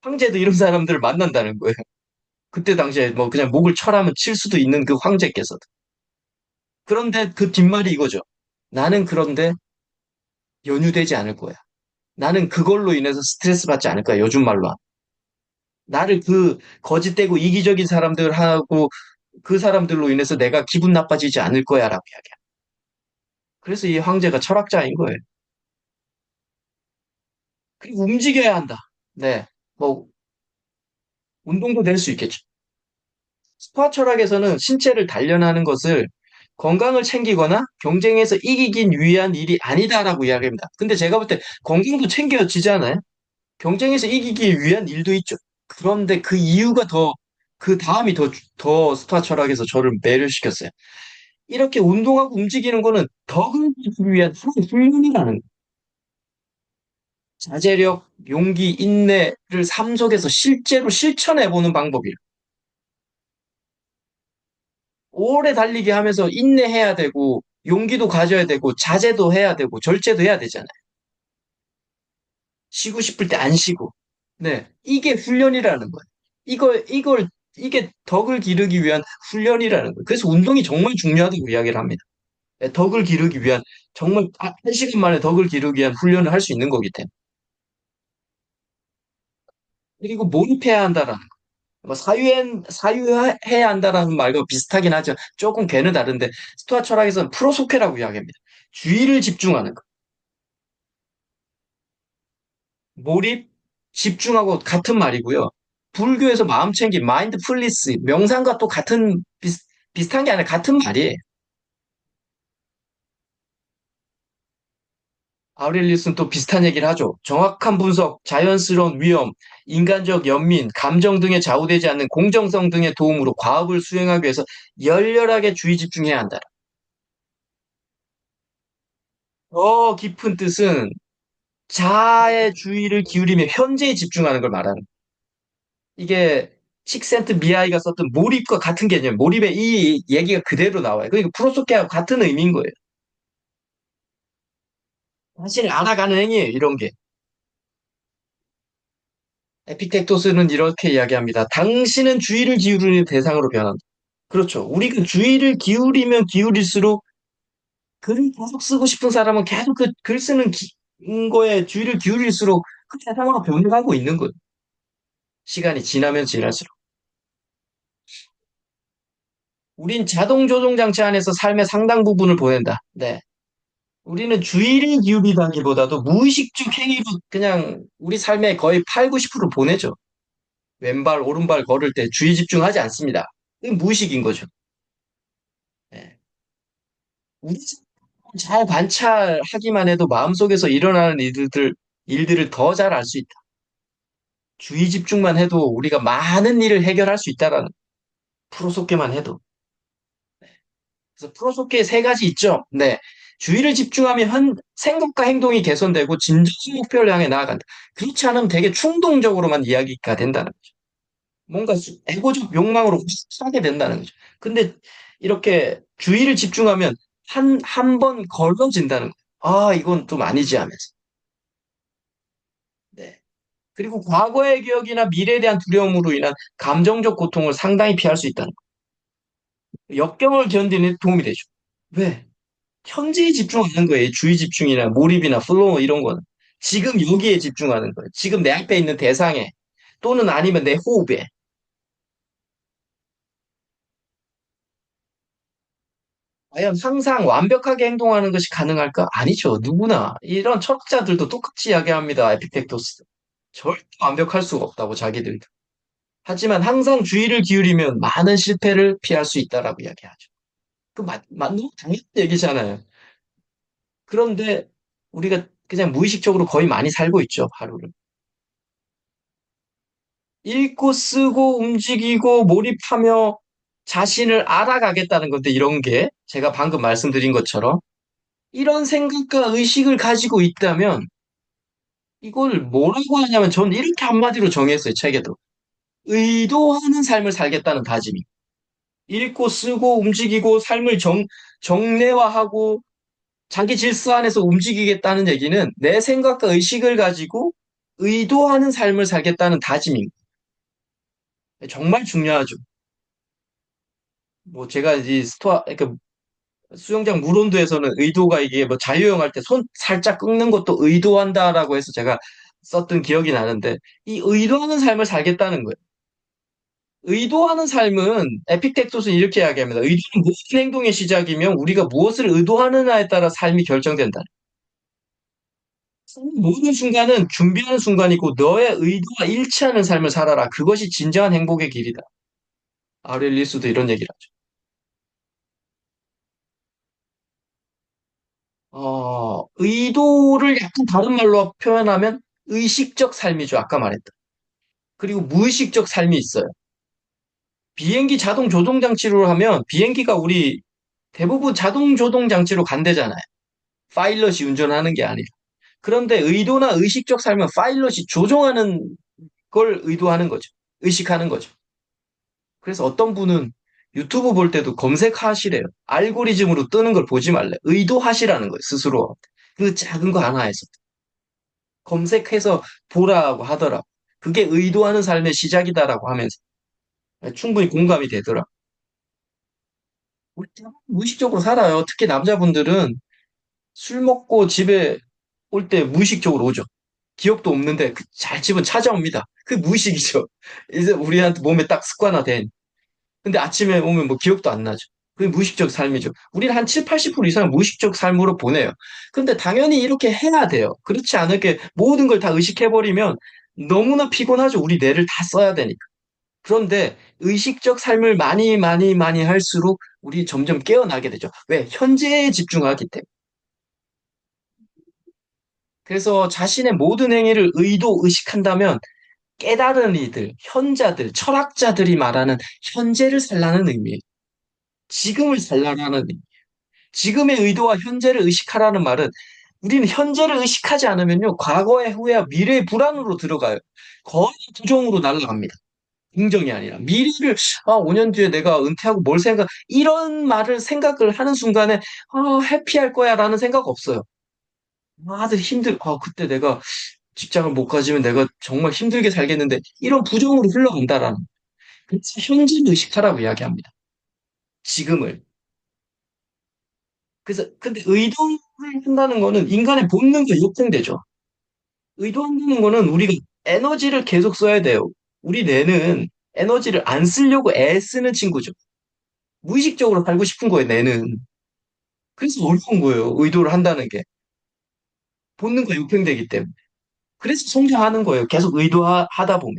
황제도 이런 사람들을 만난다는 거예요. 그때 당시에 뭐 그냥 목을 철하면 칠 수도 있는 그 황제께서도. 그런데 그 뒷말이 이거죠. 나는 그런데 연유되지 않을 거야. 나는 그걸로 인해서 스트레스 받지 않을 거야. 요즘 말로. 나를 그 거짓되고 이기적인 사람들하고 그 사람들로 인해서 내가 기분 나빠지지 않을 거야라고 이야기야. 그래서 이 황제가 철학자인 거예요. 그리고 움직여야 한다. 네. 뭐 운동도 될 수 있겠죠. 스파 철학에서는 신체를 단련하는 것을 건강을 챙기거나 경쟁에서 이기긴 위한 일이 아니다라고 이야기합니다. 근데 제가 볼 때 건강도 챙겨지잖아요. 경쟁에서 이기기 위한 일도 있죠. 그런데 그 이유가 그 다음이 더 스파 철학에서 저를 매료시켰어요. 이렇게 운동하고 움직이는 거는 덕을 이루기 위한 하나의 훈련이라는 거예요. 자제력, 용기, 인내를 삶 속에서 실제로 실천해보는 방법이에요. 오래 달리기 하면서 인내해야 되고, 용기도 가져야 되고, 자제도 해야 되고, 절제도 해야 되잖아요. 쉬고 싶을 때 안 쉬고. 네. 이게 훈련이라는 거예요. 이게 덕을 기르기 위한 훈련이라는 거예요. 그래서 운동이 정말 중요하다고 이야기를 합니다. 네, 덕을 기르기 위한, 정말 한 시간 만에 덕을 기르기 위한 훈련을 할 수 있는 거기 때문에. 그리고 몰입해야 한다라는 거. 뭐 사유해야 한다라는 말과 비슷하긴 하죠. 조금 걔는 다른데, 스토아 철학에서는 프로소케라고 이야기합니다. 주의를 집중하는 거. 몰입, 집중하고 같은 말이고요. 불교에서 마음챙김, 마인드풀리스, 명상과 또 비슷한 게 아니라 같은 말이에요. 아우렐리우스는 또 비슷한 얘기를 하죠. 정확한 분석, 자연스러운 위험, 인간적 연민, 감정 등에 좌우되지 않는 공정성 등의 도움으로 과업을 수행하기 위해서 열렬하게 주의 집중해야 한다. 더 깊은 뜻은 자아의 주의를 기울이며 현재에 집중하는 걸 말하는 거예요. 이게 식센트 미하이가 썼던 몰입과 같은 개념, 몰입의 이 얘기가 그대로 나와요. 그러니까 프로소케하고 같은 의미인 거예요. 자신을 알아가는 행위예요, 이런 게. 에피텍토스는 이렇게 이야기합니다. 당신은 주의를 기울이는 대상으로 변한다. 그렇죠. 우리가 주의를 기울이면 기울일수록 글을 계속 쓰고 싶은 사람은 계속 그 글 쓰는 거에 주의를 기울일수록 그 대상으로 변해가고 있는 거예요. 시간이 지나면 지날수록. 우린 자동 조종 장치 안에서 삶의 상당 부분을 보낸다. 네. 우리는 주의를 기울이다기보다도 무의식적 행위로 그냥 우리 삶의 거의 8, 90%를 보내죠. 왼발, 오른발 걸을 때 주의 집중하지 않습니다. 이건 무의식인 거죠. 네. 우리 잘 관찰하기만 해도 마음속에서 일어나는 일들을 더 잘 알 수 있다. 주의 집중만 해도 우리가 많은 일을 해결할 수 있다라는 프로소케만 해도. 그래서 프로소케 세 가지 있죠. 네. 주의를 집중하면 생각과 행동이 개선되고 진정한 목표를 향해 나아간다. 그렇지 않으면 되게 충동적으로만 이야기가 된다는 거죠. 뭔가 에고적 욕망으로 하게 된다는 거죠. 근데 이렇게 주의를 집중하면 한 번 걸러진다는 거예요. 아, 이건 좀 아니지 하면서. 네. 그리고 과거의 기억이나 미래에 대한 두려움으로 인한 감정적 고통을 상당히 피할 수 있다는 거예요. 역경을 견디는 데 도움이 되죠. 왜? 현재에 집중하는 거예요. 주의 집중이나 몰입이나 플로우 이런 거는. 지금 여기에 집중하는 거예요. 지금 내 앞에 있는 대상에 또는 아니면 내 호흡에. 과연 항상 완벽하게 행동하는 것이 가능할까? 아니죠. 누구나. 이런 철학자들도 똑같이 이야기합니다. 에피텍토스. 절대 완벽할 수가 없다고 자기들도. 하지만 항상 주의를 기울이면 많은 실패를 피할 수 있다라고 이야기하죠. 너무 당연한 얘기잖아요. 그런데 우리가 그냥 무의식적으로 거의 많이 살고 있죠, 하루를. 읽고 쓰고 움직이고 몰입하며 자신을 알아가겠다는 건데 이런 게 제가 방금 말씀드린 것처럼 이런 생각과 의식을 가지고 있다면 이걸 뭐라고 하냐면 저는 이렇게 한마디로 정했어요, 책에도. 의도하는 삶을 살겠다는 다짐이. 읽고 쓰고 움직이고 삶을 정례화하고 자기 질서 안에서 움직이겠다는 얘기는 내 생각과 의식을 가지고 의도하는 삶을 살겠다는 다짐입니다. 정말 중요하죠. 뭐 제가 이 그러니까 수영장 물온도에서는 의도가 이게 뭐 자유형 할 때 손 살짝 꺾는 것도 의도한다라고 해서 제가 썼던 기억이 나는데 이 의도하는 삶을 살겠다는 거예요. 의도하는 삶은 에픽테토스는 이렇게 이야기합니다. 의도는 모든 행동의 시작이며 우리가 무엇을 의도하느냐에 따라 삶이 결정된다. 모든 순간은 준비하는 순간이고 너의 의도와 일치하는 삶을 살아라. 그것이 진정한 행복의 길이다. 아urelius도 이런 얘기를 하죠. 의도를 약간 다른 말로 표현하면 의식적 삶이죠. 아까 말했던. 그리고 무의식적 삶이 있어요. 비행기 자동 조종 장치로 하면 비행기가 우리 대부분 자동 조종 장치로 간대잖아요. 파일럿이 운전하는 게 아니라. 그런데 의도나 의식적 삶은 파일럿이 조종하는 걸 의도하는 거죠. 의식하는 거죠. 그래서 어떤 분은 유튜브 볼 때도 검색하시래요. 알고리즘으로 뜨는 걸 보지 말래. 의도하시라는 거예요, 스스로. 그 작은 거 하나에서. 검색해서 보라고 하더라. 그게 의도하는 삶의 시작이다라고 하면서 충분히 공감이 되더라. 우리 대부분 무의식적으로 살아요. 특히 남자분들은 술 먹고 집에 올 때 무의식적으로 오죠. 기억도 없는데 잘 집은 찾아옵니다. 그게 무의식이죠. 이제 우리한테 몸에 딱 습관화된. 근데 아침에 오면 뭐 기억도 안 나죠. 그게 무의식적 삶이죠. 우리는 한 7, 80% 이상은 무의식적 삶으로 보내요. 근데 당연히 이렇게 해야 돼요. 그렇지 않게 모든 걸 다 의식해버리면 너무나 피곤하죠. 우리 뇌를 다 써야 되니까. 그런데 의식적 삶을 많이 많이 많이 할수록 우리 점점 깨어나게 되죠. 왜? 현재에 집중하기 때문에. 그래서 자신의 모든 행위를 의도 의식한다면 깨달은 이들, 현자들, 철학자들이 말하는 현재를 살라는 의미, 지금을 살라는 의미. 지금의 의도와 현재를 의식하라는 말은 우리는 현재를 의식하지 않으면요, 과거의 후회와 미래의 불안으로 들어가요. 거의 부정으로 날아갑니다. 긍정이 아니라 미래를 5년 뒤에 내가 은퇴하고 뭘 생각 이런 말을 생각을 하는 순간에 해피할 거야라는 생각 없어요. 아들 그때 내가 직장을 못 가지면 내가 정말 힘들게 살겠는데 이런 부정으로 흘러간다라는 그래서 현재를 의식하라고 이야기합니다. 지금을. 그래서 근데 의도를 한다는 거는 인간의 본능과 역행되죠. 의도한다는 거는 우리가 에너지를 계속 써야 돼요. 우리 뇌는 에너지를 안 쓰려고 애쓰는 친구죠. 무의식적으로 살고 싶은 거예요, 뇌는. 그래서 어려운 거예요, 의도를 한다는 게. 본능과 역행되기 때문에. 그래서 성장하는 거예요, 계속 의도하다 보면.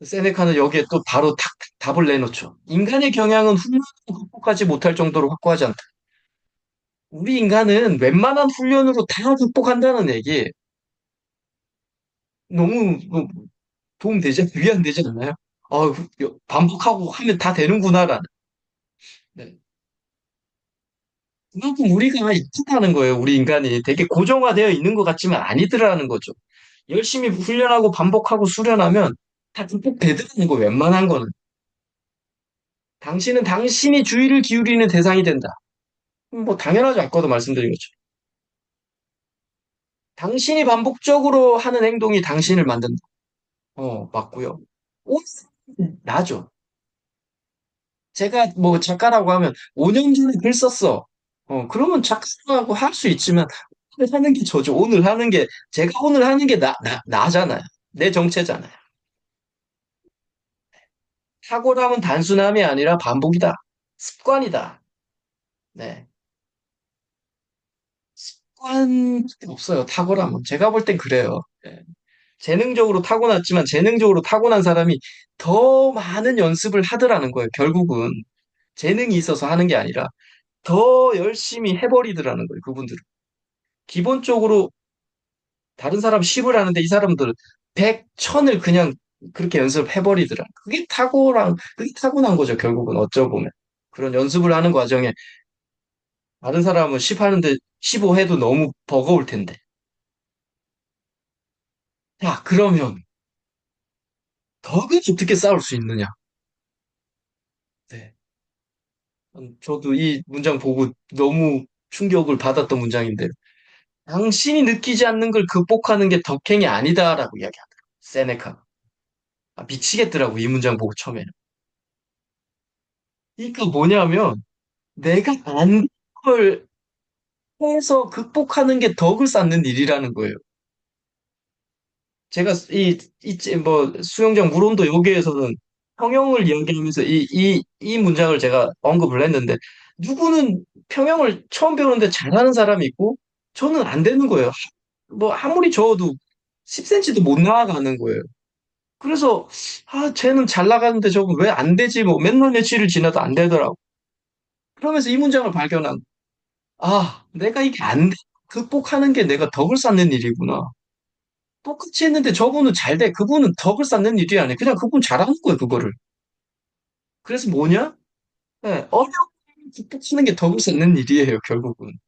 세네카는 여기에 또 바로 탁 답을 내놓죠. 인간의 경향은 훈련을 극복하지 못할 정도로 확고하지 않다. 우리 인간은 웬만한 훈련으로 다 극복한다는 얘기 너무 도움되지, 위안되지 않나요? 아, 반복하고 하면 다 되는구나라는. 네. 그만큼 우리가 약하다는 거예요, 우리 인간이. 되게 고정화되어 있는 것 같지만 아니더라는 거죠. 열심히 훈련하고 반복하고 수련하면 다 극복되더라는 거, 웬만한 거는. 당신은 당신이 주의를 기울이는 대상이 된다. 뭐, 당연하죠. 아까도 말씀드린 것처럼. 당신이 반복적으로 하는 행동이 당신을 만든다. 맞고요. 옷, 나죠. 제가 뭐 작가라고 하면 5년 전에 글 썼어. 그러면 작가라고 할 수 있지만 오늘 하는 게 저죠. 오늘 하는 게 제가 오늘 하는 게 나잖아요. 내 정체잖아요. 탁월함은 단순함이 아니라 반복이다. 습관이다. 네. 습관 없어요. 탁월함은. 제가 볼 땐 그래요. 네. 재능적으로 타고났지만 재능적으로 타고난 사람이 더 많은 연습을 하더라는 거예요. 결국은 재능이 있어서 하는 게 아니라 더 열심히 해버리더라는 거예요. 그분들은. 기본적으로 다른 사람 10을 하는데 이 사람들 100, 1000을 그냥 그렇게 연습해버리더라. 그게 타고난 거죠, 결국은 어쩌보면. 그런 연습을 하는 과정에 다른 사람은 10 하는데 15 해도 너무 버거울 텐데. 자, 그러면 덕은 어떻게 쌓을 수 있느냐? 네. 저도 이 문장 보고 너무 충격을 받았던 문장인데, 당신이 느끼지 않는 걸 극복하는 게 덕행이 아니다라고 이야기하더라고요. 세네카. 미치겠더라고, 이 문장 보고 처음에는. 그러니까 뭐냐면, 내가 안 걸 해서 극복하는 게 덕을 쌓는 일이라는 거예요. 제가 뭐, 수영장 물온도 여기에서는 평형을 이야기하면서 이 문장을 제가 언급을 했는데, 누구는 평형을 처음 배우는데 잘하는 사람이 있고, 저는 안 되는 거예요. 뭐, 아무리 저어도 10cm도 못 나아가는 거예요. 그래서, 쟤는 잘 나가는데 저거 왜 안 되지? 뭐, 맨날 며칠을 지나도 안 되더라고. 그러면서 이 문장을 발견한, 내가 이게 안 돼. 극복하는 게 내가 덕을 쌓는 일이구나. 똑같이 했는데 저분은 잘 돼. 그분은 덕을 쌓는 일이 아니야. 그냥 그분 잘하는 거예요, 그거를. 그래서 뭐냐? 네, 어려운 걸 극복하는 게 덕을 쌓는 일이에요, 결국은.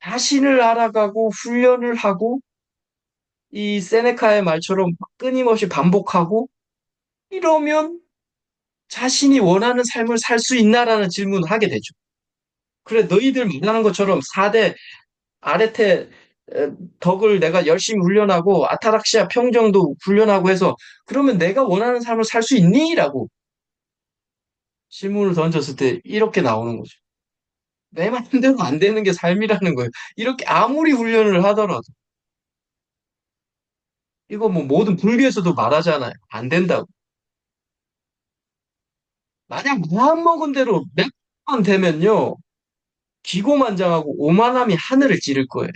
자신을 알아가고 훈련을 하고 이 세네카의 말처럼 끊임없이 반복하고 이러면 자신이 원하는 삶을 살 수 있나라는 질문을 하게 되죠. 그래, 너희들 말하는 것처럼 4대 아레테 덕을 내가 열심히 훈련하고 아타락시아 평정도 훈련하고 해서 그러면 내가 원하는 삶을 살 수 있니? 라고 질문을 던졌을 때 이렇게 나오는 거죠. 내 마음대로 안 되는 게 삶이라는 거예요. 이렇게 아무리 훈련을 하더라도 이거 뭐 모든 불교에서도 말하잖아요. 안 된다고. 만약 마음 먹은 대로 몇 번 되면요. 기고만장하고 오만함이 하늘을 찌를 거예요.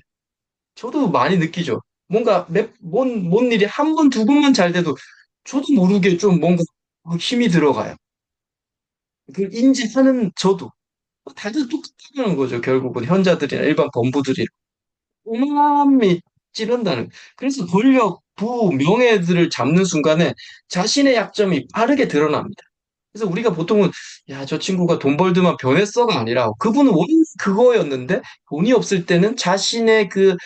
저도 많이 느끼죠. 뭔가 뭔 일이 한 번, 두 번만 잘 돼도 저도 모르게 좀 뭔가 힘이 들어가요. 그걸 인지하는 저도 다들 똑같다는 거죠. 결국은 현자들이나 일반 범부들이 오만이 찌른다는. 그래서 권력, 부, 명예들을 잡는 순간에 자신의 약점이 빠르게 드러납니다. 그래서 우리가 보통은 야, 저 친구가 돈 벌더만 변했어가 아니라 그분은 원래 그거였는데 돈이 없을 때는 자신의 그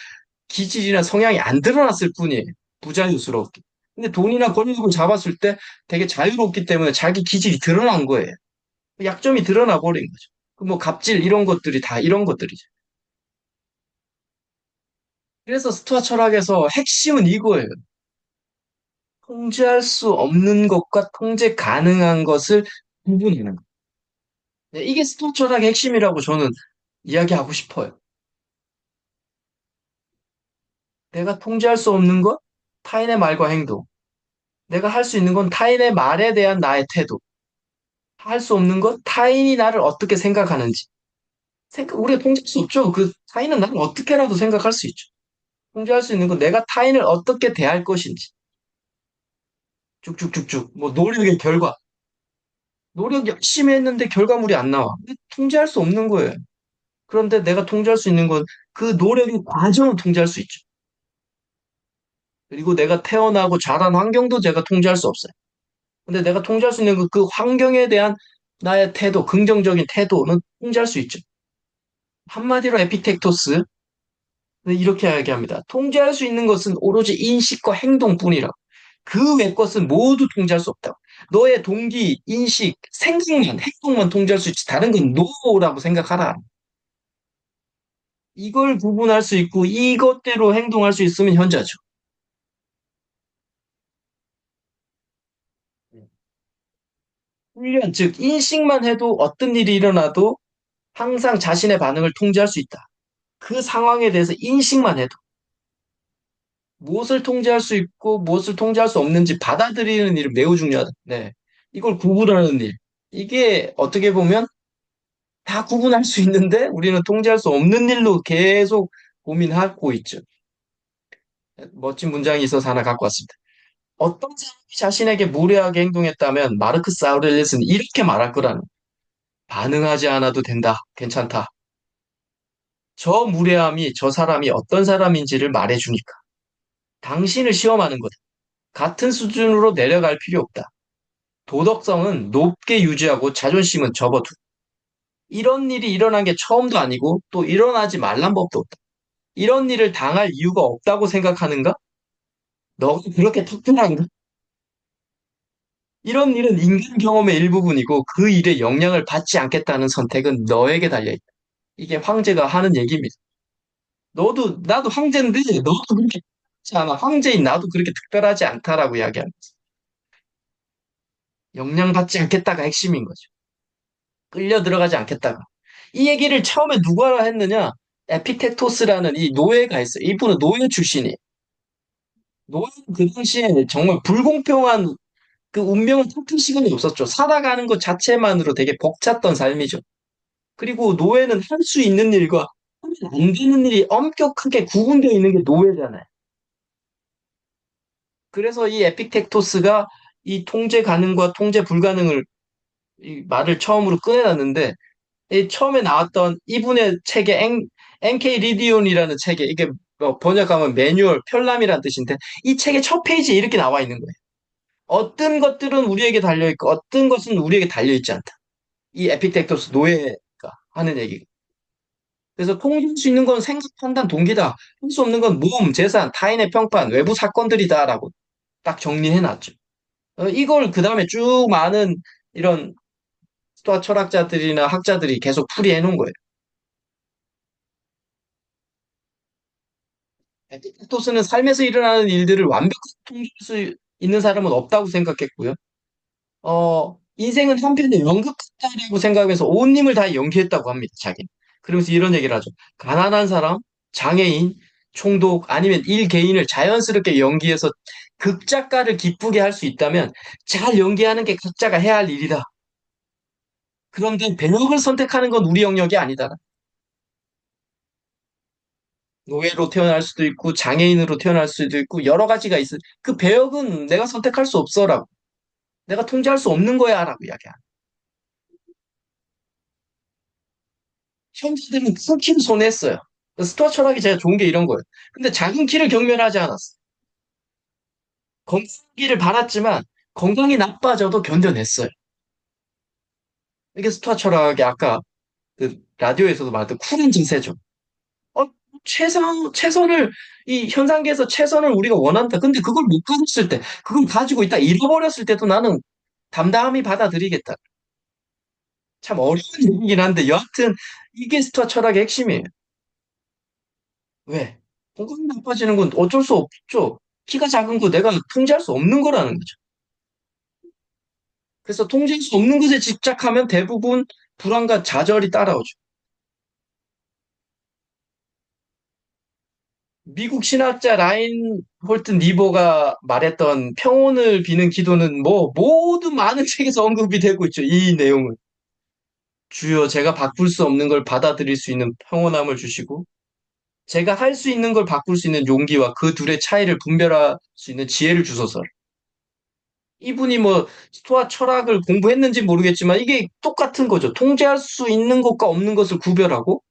기질이나 성향이 안 드러났을 뿐이에요. 부자유스럽게. 근데 돈이나 권력을 잡았을 때 되게 자유롭기 때문에 자기 기질이 드러난 거예요. 약점이 드러나 버린 거죠. 그 뭐 갑질 이런 것들이 다 이런 것들이죠. 그래서 스토아 철학에서 핵심은 이거예요. 통제할 수 없는 것과 통제 가능한 것을 구분하는 거. 네, 이게 스토아 철학의 핵심이라고 저는 이야기하고 싶어요. 내가 통제할 수 없는 것, 타인의 말과 행동. 내가 할 수 있는 건 타인의 말에 대한 나의 태도. 할 수 없는 것, 타인이 나를 어떻게 생각하는지. 우리가 통제할 수 없죠. 그 타인은 나를 어떻게라도 생각할 수 있죠. 통제할 수 있는 건 내가 타인을 어떻게 대할 것인지. 쭉쭉쭉쭉. 뭐 노력의 결과. 노력 열심히 했는데 결과물이 안 나와. 통제할 수 없는 거예요. 그런데 내가 통제할 수 있는 건 그 노력의 과정을 통제할 수 있죠. 그리고 내가 태어나고 자란 환경도 제가 통제할 수 없어요. 근데 내가 통제할 수 있는 건 그 환경에 대한 나의 태도, 긍정적인 태도는 통제할 수 있죠. 한마디로 에피텍토스, 이렇게 이야기합니다. 통제할 수 있는 것은 오로지 인식과 행동뿐이라. 그 외 것은 모두 통제할 수 없다. 너의 동기, 인식, 생각만, 행동만 통제할 수 있지. 다른 건 노라고 생각하라. 이걸 구분할 수 있고 이것대로 행동할 수 있으면 현자죠. 훈련, 즉 인식만 해도 어떤 일이 일어나도 항상 자신의 반응을 통제할 수 있다. 그 상황에 대해서 인식만 해도 무엇을 통제할 수 있고 무엇을 통제할 수 없는지 받아들이는 일은 매우 중요하다. 네. 이걸 구분하는 일. 이게 어떻게 보면 다 구분할 수 있는데 우리는 통제할 수 없는 일로 계속 고민하고 있죠. 멋진 문장이 있어서 하나 갖고 왔습니다. 어떤 사람이 자신에게 무례하게 행동했다면 마르크스 아우렐리우스는 이렇게 말할 거라는 반응하지 않아도 된다. 괜찮다. 저 무례함이 저 사람이 어떤 사람인지를 말해주니까. 당신을 시험하는 거다. 같은 수준으로 내려갈 필요 없다. 도덕성은 높게 유지하고 자존심은 접어두. 이런 일이 일어난 게 처음도 아니고 또 일어나지 말란 법도 없다. 이런 일을 당할 이유가 없다고 생각하는가? 너가 그렇게 특별한가? 이런 일은 인간 경험의 일부분이고 그 일에 영향을 받지 않겠다는 선택은 너에게 달려있다. 이게 황제가 하는 얘기입니다. 나도 황제인데 너도 그렇게 특별하지 않아. 황제인 나도 그렇게 특별하지 않다라고 이야기합니다. 영향받지 않겠다가 핵심인 거죠. 끌려 들어가지 않겠다가. 이 얘기를 처음에 누가 했느냐? 에피텍토스라는 이 노예가 있어요. 이분은 노예 출신이에요. 노예는 그 당시에 정말 불공평한 그 운명을 탓할 시간이 없었죠. 살아가는 것 자체만으로 되게 벅찼던 삶이죠. 그리고 노예는 할 수 있는 일과 하면 안 되는 일이 엄격하게 구분되어 있는 게 노예잖아요. 그래서 이 에픽텍토스가 이 통제 가능과 통제 불가능을 이 말을 처음으로 꺼내놨는데 이 처음에 나왔던 이분의 책에 NK 리디온이라는 책에 이게 뭐 번역하면 매뉴얼, 편람이라는 뜻인데 이 책의 첫 페이지에 이렇게 나와 있는 거예요. 어떤 것들은 우리에게 달려있고 어떤 것은 우리에게 달려있지 않다. 이 에픽텍토스 노예가 하는 얘기. 그래서 통제할 수 있는 건 생각, 판단, 동기다. 할 수 없는 건 모험, 재산, 타인의 평판, 외부 사건들이다라고 딱 정리해놨죠. 이걸 그 다음에 쭉 많은 이런 스토아 철학자들이나 학자들이 계속 풀이해놓은 거예요. 에픽테토스는 삶에서 일어나는 일들을 완벽하게 통제할 수 있는 사람은 없다고 생각했고요. 인생은 한편의 연극 같다라고 생각해서 온 힘을 다 연기했다고 합니다, 자기는. 그러면서 이런 얘기를 하죠. 가난한 사람, 장애인, 총독, 아니면 일개인을 자연스럽게 연기해서 극작가를 기쁘게 할 수 있다면 잘 연기하는 게 각자가 해야 할 일이다. 그런데 배역을 선택하는 건 우리 영역이 아니다. 노예로 태어날 수도 있고 장애인으로 태어날 수도 있고 여러 가지가 있어. 그 배역은 내가 선택할 수 없어라고. 내가 통제할 수 없는 거야라고 이야기야. 형제들은 큰 키를 손했어요. 스토아 철학이 제가 좋은 게 이런 거예요. 근데 작은 키를 경멸하지 않았어. 건강기를 바랐지만 건강이 나빠져도 견뎌냈어요. 이게 스토아 철학이 아까 그 라디오에서도 말했던 쿨한 증세죠. 어, 최선을, 이 현상계에서 최선을 우리가 원한다. 근데 그걸 못 가졌을 때, 그걸 가지고 있다 잃어버렸을 때도 나는 담담히 받아들이겠다. 참 어려운 얘기긴 한데, 여하튼 이게 스토아 철학의 핵심이에요. 왜? 건강이 나빠지는 건 어쩔 수 없죠. 키가 작은 거 내가 통제할 수 없는 거라는 거죠. 그래서 통제할 수 없는 것에 집착하면 대부분 불안과 좌절이 따라오죠. 미국 신학자 라인 홀튼 니보가 말했던 평온을 비는 기도는 뭐 모든 많은 책에서 언급이 되고 있죠. 이 내용은. 주여 제가 바꿀 수 없는 걸 받아들일 수 있는 평온함을 주시고 제가 할 수 있는 걸 바꿀 수 있는 용기와 그 둘의 차이를 분별할 수 있는 지혜를 주소서. 이분이 뭐 스토아 철학을 공부했는지 모르겠지만 이게 똑같은 거죠. 통제할 수 있는 것과 없는 것을 구별하고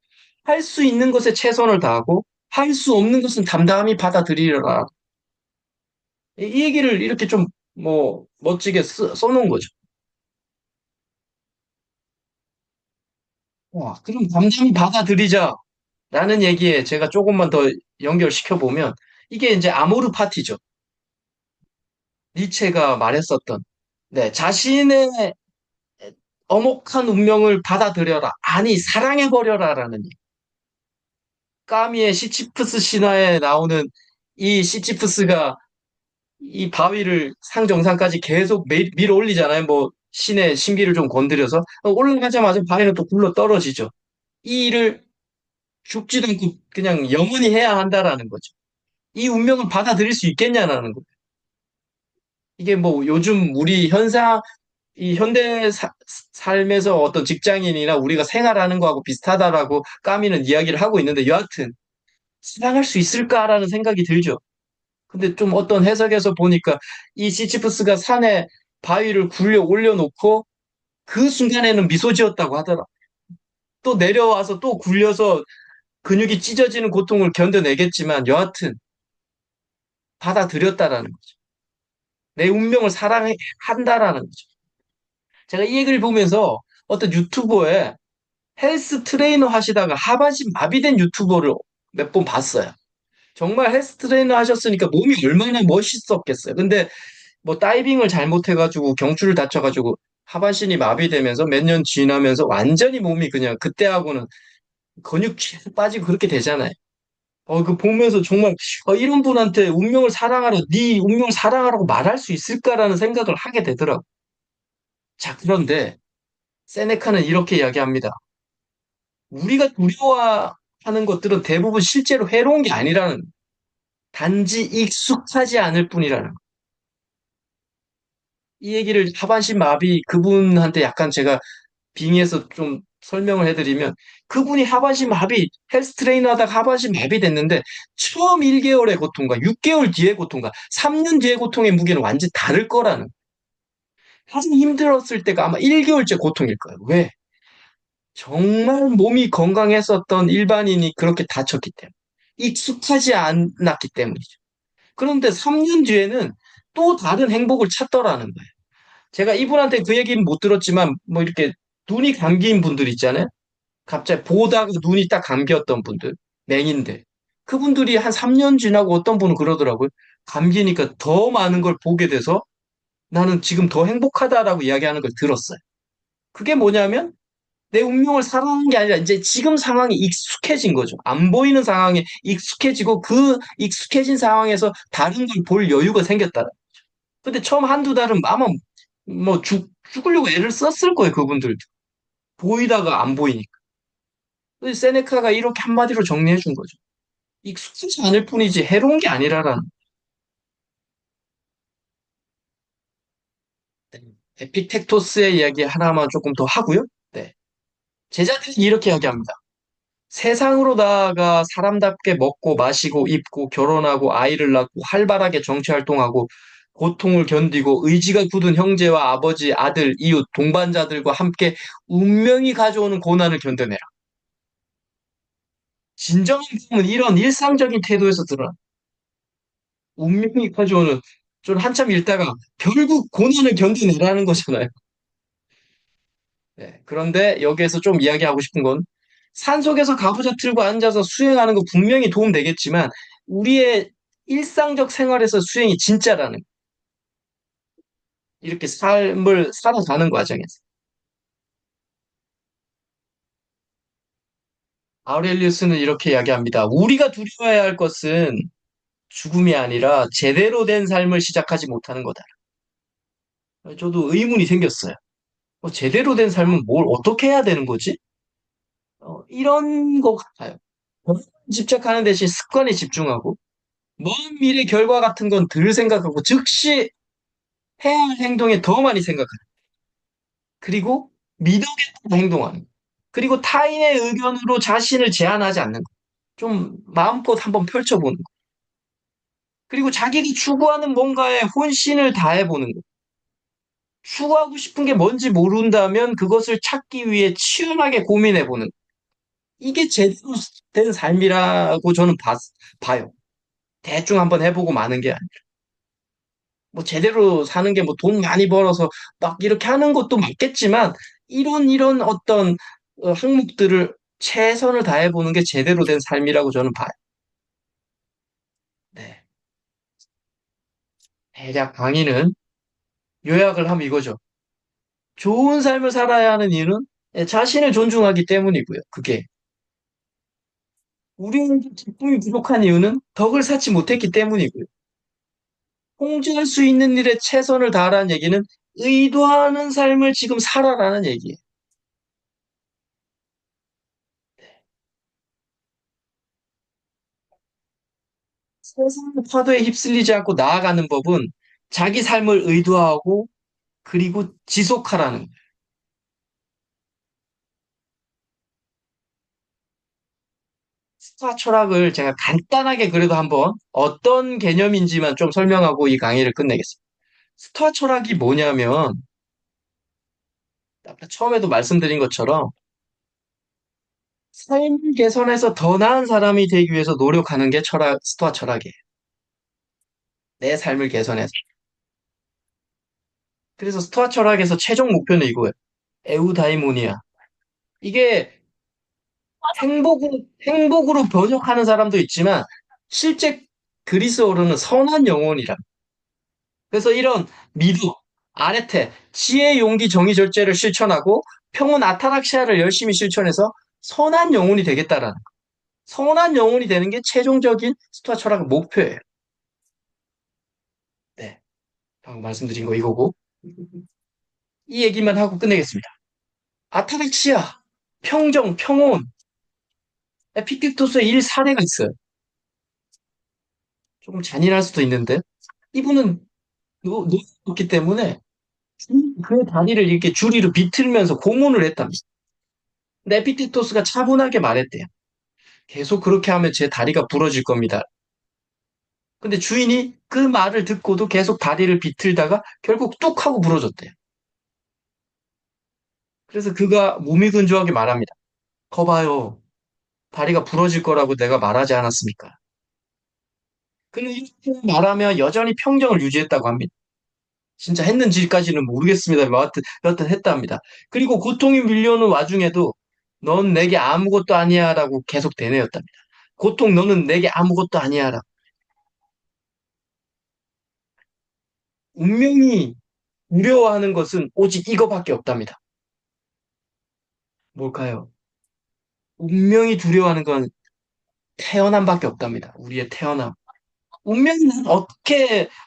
할 수 있는 것에 최선을 다하고 할 수 없는 것은 담담히 받아들이라. 이 얘기를 이렇게 좀 뭐 멋지게 써놓은 거죠. 와, 그럼 담담히 받아들이자라는 얘기에 제가 조금만 더 연결시켜 보면 이게 이제 아모르 파티죠. 니체가 말했었던 네, 자신의 엄혹한 운명을 받아들여라. 아니, 사랑해버려라라는 얘기. 까미의 시치프스 신화에 나오는 이 시치프스가 이 바위를 상 정상까지 계속 밀어 올리잖아요. 뭐 신의 신비를 좀 건드려서 올라가자마자 바위는 또 굴러 떨어지죠. 이 일을 죽지도 않고 그냥 영원히 해야 한다라는 거죠. 이 운명을 받아들일 수 있겠냐라는 거예요. 이게 뭐 요즘 우리 이 현대 삶에서 어떤 직장인이나 우리가 생활하는 거하고 비슷하다라고 까미는 이야기를 하고 있는데 여하튼 사랑할 수 있을까라는 생각이 들죠. 근데 좀 어떤 해석에서 보니까 이 시치프스가 산에 바위를 굴려 올려놓고 그 순간에는 미소 지었다고 하더라. 또 내려와서 또 굴려서 근육이 찢어지는 고통을 견뎌내겠지만 여하튼 받아들였다라는 거죠. 내 운명을 사랑한다라는 거죠. 제가 이 얘기를 보면서 어떤 유튜버에 헬스 트레이너 하시다가 하반신 마비된 유튜버를 몇 번 봤어요. 정말 헬스 트레이너 하셨으니까 몸이 얼마나 멋있었겠어요. 근데 뭐 다이빙을 잘못해가지고 경추를 다쳐가지고 하반신이 마비되면서 몇 년 지나면서 완전히 몸이 그냥 그때하고는 근육 쫙 빠지고 그렇게 되잖아요. 그 보면서 정말 이런 분한테 네 운명을 사랑하라고 말할 수 있을까라는 생각을 하게 되더라고. 자, 그런데 세네카는 이렇게 이야기합니다. 우리가 두려워하는 것들은 대부분 실제로 해로운 게 아니라는, 단지 익숙하지 않을 뿐이라는. 이 얘기를 하반신 마비 그분한테 약간 제가 빙의해서 좀 설명을 해드리면 그분이 하반신 마비 헬스 트레이너 하다가 하반신 마비 됐는데 처음 1개월의 고통과 6개월 뒤의 고통과 3년 뒤의 고통의 무게는 완전히 다를 거라는. 가장 힘들었을 때가 아마 1개월째 고통일 거예요. 왜? 정말 몸이 건강했었던 일반인이 그렇게 다쳤기 때문에. 익숙하지 않았기 때문이죠. 그런데 3년 뒤에는 또 다른 행복을 찾더라는 거예요. 제가 이분한테 그 얘기는 못 들었지만, 뭐 이렇게 눈이 감긴 분들 있잖아요. 갑자기 보다가 눈이 딱 감겼던 분들, 맹인들. 그분들이 한 3년 지나고 어떤 분은 그러더라고요. 감기니까 더 많은 걸 보게 돼서 나는 지금 더 행복하다라고 이야기하는 걸 들었어요. 그게 뭐냐면 내 운명을 사랑하는 게 아니라 이제 지금 상황이 익숙해진 거죠. 안 보이는 상황에 익숙해지고 그 익숙해진 상황에서 다른 걸 볼 여유가 생겼다. 근데 처음 한두 달은 아마 뭐 죽으려고 애를 썼을 거예요, 그분들도. 보이다가 안 보이니까. 그래서 세네카가 이렇게 한마디로 정리해 준 거죠. 익숙하지 않을 뿐이지 해로운 게 아니라라는. 네. 에픽텍토스의 이야기 하나만 조금 더 하고요. 네. 제자들이 이렇게 이야기합니다. 세상으로 나아가 사람답게 먹고 마시고 입고 결혼하고 아이를 낳고 활발하게 정치 활동하고 고통을 견디고 의지가 굳은 형제와 아버지, 아들, 이웃, 동반자들과 함께 운명이 가져오는 고난을 견뎌내라. 진정한 삶은 이런 일상적인 태도에서 드러나. 운명이 가져오는 좀 한참 읽다가 결국 고난을 견뎌내라는 거잖아요. 네, 그런데 여기에서 좀 이야기하고 싶은 건 산속에서 가부좌 틀고 앉아서 수행하는 거 분명히 도움 되겠지만 우리의 일상적 생활에서 수행이 진짜라는 이렇게 삶을 살아가는 과정에서 아우렐리우스는 이렇게 이야기합니다. 우리가 두려워해야 할 것은 죽음이 아니라 제대로 된 삶을 시작하지 못하는 거다. 저도 의문이 생겼어요. 제대로 된 삶은 뭘 어떻게 해야 되는 거지? 이런 것 같아요. 집착하는 대신 습관에 집중하고 먼 미래 결과 같은 건 덜 생각하고 즉시 해야 할 행동에 더 많이 생각하는. 그리고 믿어겠다 행동하는. 그리고 타인의 의견으로 자신을 제한하지 않는 거. 좀 마음껏 한번 펼쳐보는 거. 그리고 자기가 추구하는 뭔가에 혼신을 다해보는 거. 추구하고 싶은 게 뭔지 모른다면 그것을 찾기 위해 치열하게 고민해보는 거. 이게 제대로 된 삶이라고 저는 봐요. 대충 한번 해보고 마는 게 아니라. 뭐 제대로 사는 게 뭐 돈 많이 벌어서 막 이렇게 하는 것도 맞겠지만 이런 어떤 항목들을 최선을 다해보는 게 제대로 된 삶이라고 저는 봐요. 네. 대략 강의는 요약을 하면 이거죠. 좋은 삶을 살아야 하는 이유는 자신을 존중하기 때문이고요. 그게 우리에게 기쁨이 부족한 이유는 덕을 쌓지 못했기 때문이고요. 통제할 수 있는 일에 최선을 다하라는 얘기는 의도하는 삶을 지금 살아라는 얘기예요. 세상의 파도에 휩쓸리지 않고 나아가는 법은 자기 삶을 의도하고 그리고 지속하라는 거예요. 스토아 철학을 제가 간단하게 그래도 한번 어떤 개념인지만 좀 설명하고 이 강의를 끝내겠습니다. 스토아 철학이 뭐냐면 아까 처음에도 말씀드린 것처럼 삶 개선에서 더 나은 사람이 되기 위해서 노력하는 게 스토아 철학이에요. 내 삶을 개선해서. 그래서 스토아 철학에서 최종 목표는 이거예요. 에우다이모니아. 이게 행복으로 번역하는 사람도 있지만 실제 그리스어로는 선한 영혼이라. 그래서 이런 믿음, 아레테, 지혜, 용기, 정의, 절제를 실천하고 평온 아타락시아를 열심히 실천해서 선한 영혼이 되겠다라는 거. 선한 영혼이 되는 게 최종적인 스토아 철학의 목표예요. 네, 방금 말씀드린 거 이거고 이 얘기만 하고 끝내겠습니다. 아타락시아, 평정, 평온, 에피큐토스의 일 사례가 있어요. 조금 잔인할 수도 있는데 이분은 놓기 때문에 그 다리를 이렇게 줄이로 비틀면서 고문을 했답니다. 근데 에피테토스가 차분하게 말했대요. 계속 그렇게 하면 제 다리가 부러질 겁니다. 근데 주인이 그 말을 듣고도 계속 다리를 비틀다가 결국 뚝 하고 부러졌대요. 그래서 그가 무미건조하게 말합니다. 거봐요. 다리가 부러질 거라고 내가 말하지 않았습니까? 그는 이렇게 말하며 여전히 평정을 유지했다고 합니다. 진짜 했는지까지는 모르겠습니다. 여하튼 했답니다. 그리고 고통이 밀려오는 와중에도 넌 내게 아무것도 아니야라고 계속 되뇌었답니다. 고통 너는 내게 아무것도 아니야라고. 운명이 두려워하는 것은 오직 이거밖에 없답니다. 뭘까요? 운명이 두려워하는 건 태어남밖에 없답니다. 우리의 태어남. 운명이 난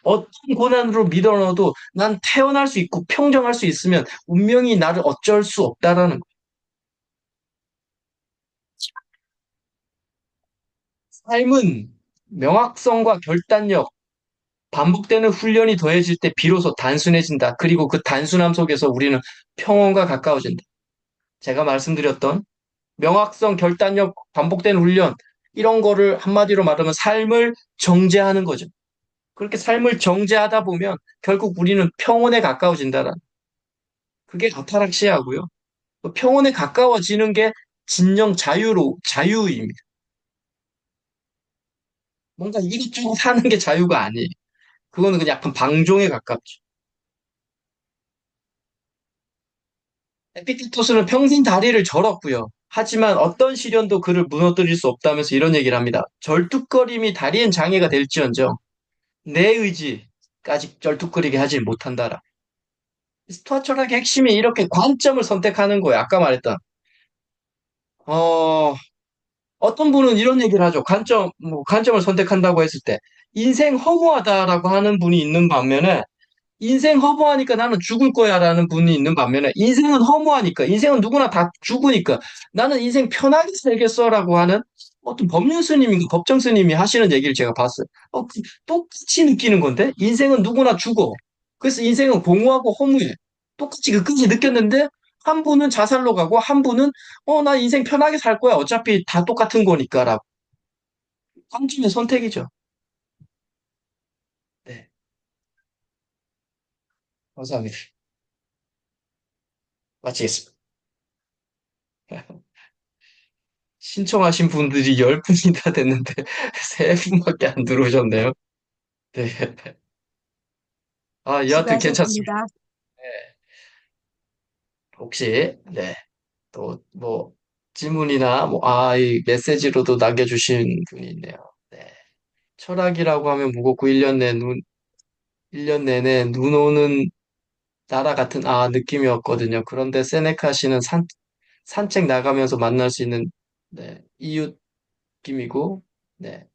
어떤 고난으로 밀어넣어도 난 태어날 수 있고 평정할 수 있으면 운명이 나를 어쩔 수 없다라는 거. 삶은 명확성과 결단력, 반복되는 훈련이 더해질 때 비로소 단순해진다. 그리고 그 단순함 속에서 우리는 평온과 가까워진다. 제가 말씀드렸던 명확성, 결단력, 반복되는 훈련, 이런 거를 한마디로 말하면 삶을 정제하는 거죠. 그렇게 삶을 정제하다 보면 결국 우리는 평온에 가까워진다는 그게 아타락시아고요. 평온에 가까워지는 게 진정 자유입니다. 뭔가 이것저것 사는 게 자유가 아니에요. 그거는 그냥 약간 방종에 가깝죠. 에피크테토스는 평생 다리를 절었고요. 하지만 어떤 시련도 그를 무너뜨릴 수 없다면서 이런 얘기를 합니다. 절뚝거림이 다리엔 장애가 될지언정 내 의지까지 절뚝거리게 하지 못한다라. 스토아 철학의 핵심이 이렇게 관점을 선택하는 거예요. 아까 말했던 어, 어떤 분은 이런 얘기를 하죠. 관점을 선택한다고 했을 때 인생 허무하다라고 하는 분이 있는 반면에 인생 허무하니까 나는 죽을 거야라는 분이 있는 반면에 인생은 허무하니까 인생은 누구나 다 죽으니까 나는 인생 편하게 살겠어라고 하는 어떤 법률 스님인가 법정 스님이 하시는 얘기를 제가 봤어요. 똑같이 느끼는 건데 인생은 누구나 죽어. 그래서 인생은 공허하고 허무해. 똑같이 끝까지 느꼈는데 한 분은 자살로 가고 한 분은 나 인생 편하게 살 거야. 어차피 다 똑같은 거니까라고. 관점의 선택이죠. 네, 감사합니다. 마치겠습니다. 신청하신 분들이 10분이나 됐는데 3분밖에 안 들어오셨네요. 네. 아, 여하튼 괜찮습니다. 수고하셨습니다. 네. 혹시, 네, 또, 뭐, 질문이나, 이 메시지로도 남겨주신 분이 있네요. 네. 철학이라고 하면 무겁고 1년 내내 눈 오는 나라 같은, 느낌이었거든요. 그런데 세네카 씨는 산책 나가면서 만날 수 있는, 네, 이웃 느낌이고, 네.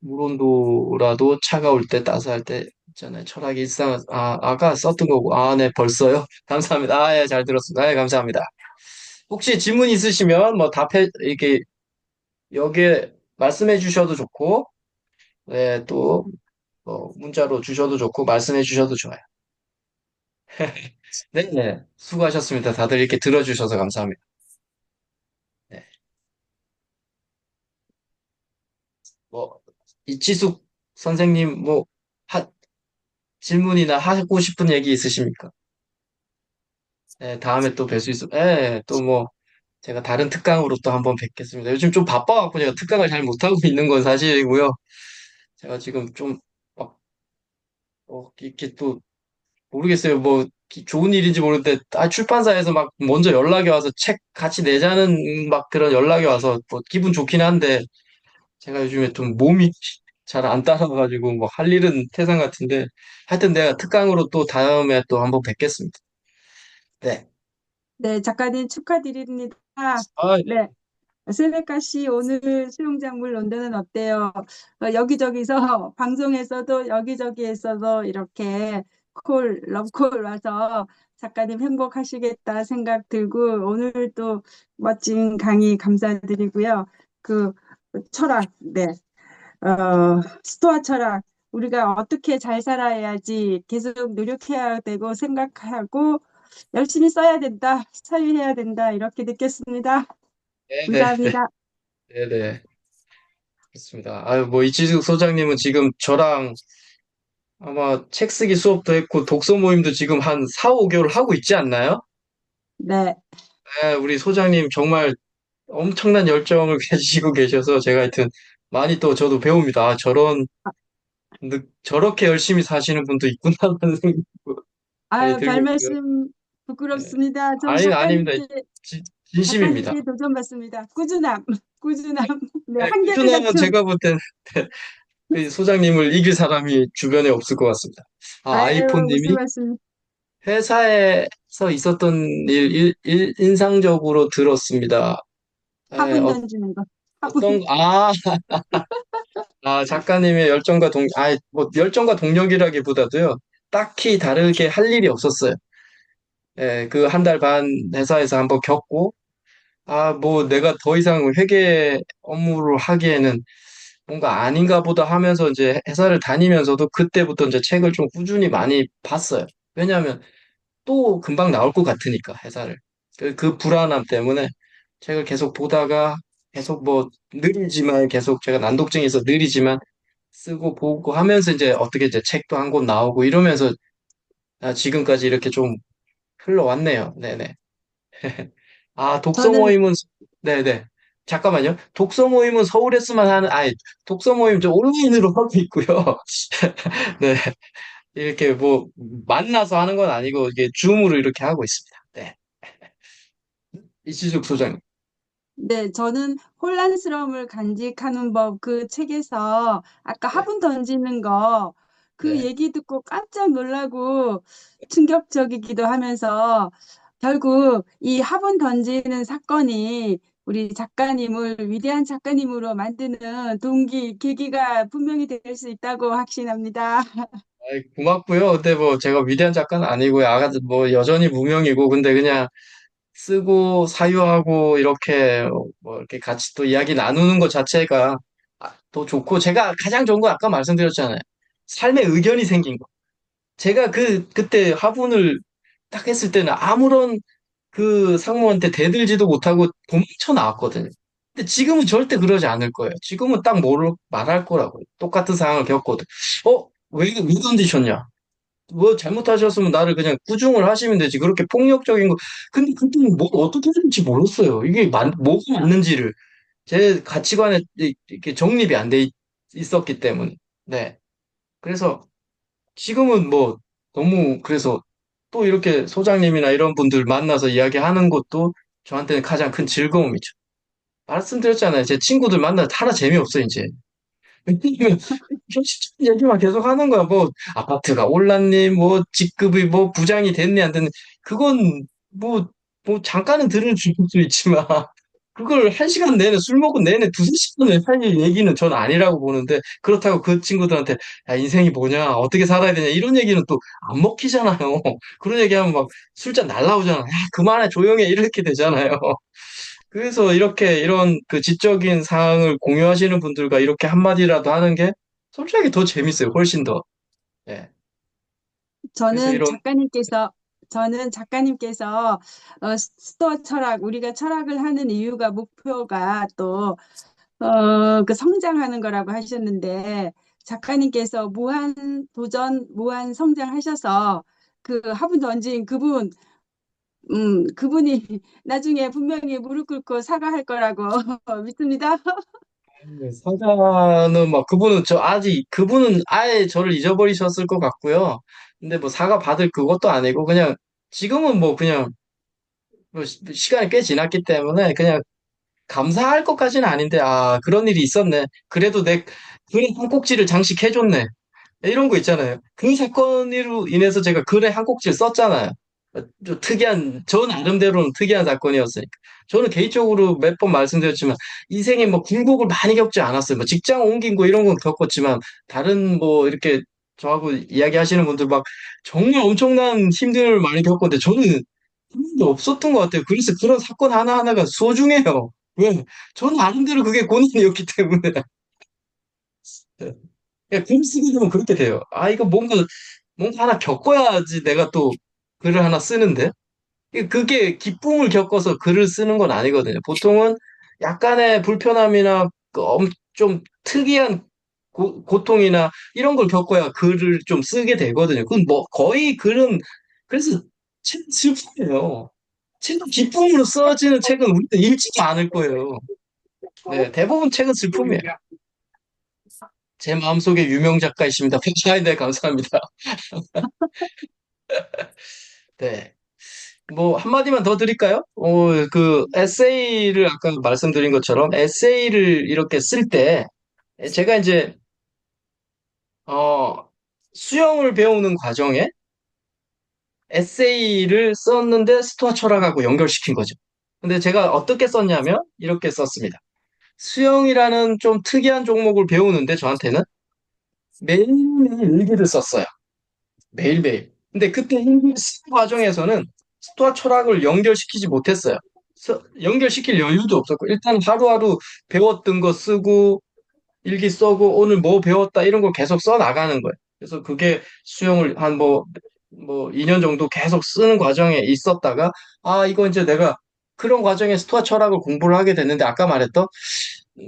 물 온도라도 차가울 때 따스할 때 있잖아요. 철학이 일상, 아까 썼던 거고. 네, 벌써요? 감사합니다. 예, 잘 들었습니다. 예, 감사합니다. 혹시 질문 있으시면 뭐 이렇게 여기에 말씀해 주셔도 좋고, 네, 또, 문자로 주셔도 좋고, 말씀해 주셔도 좋아요. 네, 네. 수고하셨습니다. 다들 이렇게 들어주셔서 감사합니다. 네. 뭐, 이치숙 선생님, 하, 질문이나 하고 싶은 얘기 있으십니까? 네, 다음에 또 뵐 수 있어. 네, 또 제가 다른 특강으로 또 한번 뵙겠습니다. 요즘 좀 바빠갖고 제가 특강을 잘 못하고 있는 건 사실이고요. 제가 지금 좀, 막, 이렇게 또, 모르겠어요. 좋은 일인지 모르는데, 출판사에서 막 먼저 연락이 와서 책 같이 내자는 막 그런 연락이 와서, 기분 좋긴 한데, 제가 요즘에 좀 몸이 잘 안 따라가가지고, 할 일은 태산 같은데, 하여튼 내가 특강으로 또 다음에 또 한번 뵙겠습니다. 네. 네, 작가님 축하드립니다. 네. 네, 세네카 씨 오늘 수용작물 논란은 어때요? 여기저기서 방송에서도 여기저기에서도 이렇게 러브콜 와서 작가님 행복하시겠다 생각 들고 오늘 또 멋진 강의 감사드리고요. 그 철학, 네, 스토아 철학 우리가 어떻게 잘 살아야지 계속 노력해야 되고 생각하고 열심히 써야 된다, 사유해야 된다 이렇게 느꼈습니다. 네네. 감사합니다. 네네. 그렇습니다. 이치숙 소장님은 지금 저랑 아마 책 쓰기 수업도 했고 독서 모임도 지금 한 4, 5개월 하고 있지 않나요? 네. 네, 우리 소장님 정말 엄청난 열정을 가지시고 계셔서 제가 하여튼 많이 또 저도 배웁니다. 저렇게 열심히 사시는 분도 있구나라는 생각이 많이 아유, 들고 별 있고요. 말씀 네. 부끄럽습니다. 전 아닙니다. 진심입니다. 작가님께 도전받습니다. 꾸준함, 꾸준함. 네, 네, 한결 꾸준하면 같은. 제가 볼 때는 그 소장님을 이길 사람이 주변에 없을 것 같습니다. 아유, 무슨 아이폰님이 말씀. 회사에서 있었던 인상적으로 들었습니다. 예, 화분 던지는 거. 화분. 어떤, 작가님의 열정과 동력이라기보다도요, 딱히 다르게 할 일이 없었어요. 예, 그 한 달 반 회사에서 한번 겪고, 내가 더 이상 회계 업무를 하기에는 뭔가 아닌가 보다 하면서 이제 회사를 다니면서도 그때부터 이제 책을 좀 꾸준히 많이 봤어요. 왜냐하면 또 금방 나올 것 같으니까, 회사를. 그 불안함 때문에 책을 계속 보다가 계속 느리지만 계속 제가 난독증이 있어 느리지만 쓰고 보고 하면서 이제 어떻게 이제 책도 한 권 나오고 이러면서 지금까지 이렇게 좀 흘러왔네요. 네네. 독서 저는 모임은, 네네. 잠깐만요. 독서 모임은 서울에서만 하는, 아니, 독서 모임 저 온라인으로 하고 있고요. 네. 이렇게 뭐, 만나서 하는 건 아니고, 이게 줌으로 이렇게 하고 있습니다. 네. 이시숙 소장님. 네, 저는 혼란스러움을 간직하는 법 그 책에서 아까 네. 화분 던지는 거 그 네. 얘기 듣고 깜짝 놀라고 충격적이기도 하면서 결국 이 화분 던지는 사건이 우리 작가님을 위대한 작가님으로 만드는 동기, 계기가 분명히 될 수 있다고 확신합니다. 아이, 고맙고요. 근데 뭐, 제가 위대한 작가는 아니고요. 뭐, 여전히 무명이고, 근데 그냥 쓰고, 사유하고, 이렇게, 뭐, 이렇게 같이 또 이야기 나누는 것 자체가 더 좋고, 제가 가장 좋은 건 아까 말씀드렸잖아요. 삶의 의견이 생긴 거. 제가 그때 화분을 딱 했을 때는 아무런 그 상무한테 대들지도 못하고 도망쳐 나왔거든요. 근데 지금은 절대 그러지 않을 거예요. 지금은 딱 뭐를 말할 거라고요. 똑같은 상황을 겪거든. 왜 던지셨냐? 뭐 잘못하셨으면 나를 그냥 꾸중을 하시면 되지. 그렇게 폭력적인 거. 근데 그때는 뭘 어떻게 될지 몰랐어요. 뭐가 맞는지를. 제 가치관에 이렇게 정립이 안 돼 있었기 때문에. 네. 그래서 지금은 뭐 너무 그래서 또 이렇게 소장님이나 이런 분들 만나서 이야기하는 것도 저한테는 가장 큰 즐거움이죠. 말씀드렸잖아요. 제 친구들 만나서 하나 재미없어, 이제. 왜냐면 현실적인 얘기만 계속 하는 거야. 뭐 아파트가 올랐니, 뭐 직급이 뭐 부장이 됐니 안 됐니. 그건 뭐 잠깐은 들을 수 있지만 그걸 한 시간 내내 술 먹고 내내 두세 시간을 할 얘기는 전 아니라고 보는데 그렇다고 그 친구들한테 야 인생이 뭐냐 어떻게 살아야 되냐 이런 얘기는 또 안 먹히잖아요. 그런 얘기하면 막 술잔 날라오잖아. 야 그만해 조용해 이렇게 되잖아요. 그래서 이렇게 이런 그 지적인 사항을 공유하시는 분들과 이렇게 한마디라도 하는 게 솔직하게 더 재밌어요. 훨씬 더. 예. 그래서 저는 이런, 작가님께서 저는 작가님께서 스토아 철학 우리가 철학을 하는 이유가 목표가 또 그 성장하는 거라고 하셨는데 작가님께서 무한 도전, 무한 성장하셔서 그 화분 던진 그분 그분이 나중에 분명히 무릎 꿇고 사과할 거라고 믿습니다. 사과는 막 그분은 그분은 아예 저를 잊어버리셨을 것 같고요. 근데 뭐 사과 받을 그것도 아니고 그냥 지금은 뭐 그냥 뭐 시간이 꽤 지났기 때문에 그냥 감사할 것까지는 아닌데 아 그런 일이 있었네. 그래도 내 글에 한 꼭지를 장식해줬네. 이런 거 있잖아요. 그 사건으로 인해서 제가 글에 한 꼭지를 썼잖아요. 좀 특이한, 저 나름대로는 특이한 사건이었으니까. 저는 개인적으로 몇 번 말씀드렸지만, 인생에 뭐 굴곡을 많이 겪지 않았어요. 뭐 직장 옮긴 거 이런 건 겪었지만, 다른 뭐 이렇게 저하고 이야기하시는 분들 막 정말 엄청난 힘듦을 많이 겪었는데, 저는 그런 게 없었던 것 같아요. 그래서 그런 사건 하나하나가 소중해요. 왜? 저는 나름대로 그게 고난이었기 때문에. 예, 글 쓰게 되면 그렇게 돼요. 아, 이거 뭔가 하나 겪어야지 내가 또 글을 하나 쓰는데. 그게 기쁨을 겪어서 글을 쓰는 건 아니거든요. 보통은 약간의 불편함이나 좀 특이한 고통이나 이런 걸 겪어야 글을 좀 쓰게 되거든요. 그건 뭐 거의 글은, 그래서 책은 슬프예요. 책은 기쁨으로 써지는 책은 우리는 읽지도 않을 거예요. 네, 대부분 책은 슬픔이에요. 제 마음속에 유명 작가이십니다. 네, 감사합니다. 네. 뭐, 한마디만 더 드릴까요? 그, 에세이를 아까 말씀드린 것처럼, 에세이를 이렇게 쓸 때, 제가 이제, 어, 수영을 배우는 과정에 에세이를 썼는데 스토아 철학하고 연결시킨 거죠. 근데 제가 어떻게 썼냐면, 이렇게 썼습니다. 수영이라는 좀 특이한 종목을 배우는데, 저한테는 매일매일 일기를 썼어요. 매일매일. 근데 그때 일기를 쓰는 과정에서는 스토아 철학을 연결시키지 못했어요. 연결시킬 여유도 없었고, 일단 하루하루 배웠던 거 쓰고, 일기 써고, 오늘 뭐 배웠다, 이런 걸 계속 써 나가는 거예요. 그래서 그게 수영을 한 뭐 2년 정도 계속 쓰는 과정에 있었다가, 아, 이거 이제 내가 그런 과정에 스토아 철학을 공부를 하게 됐는데, 아까 말했던,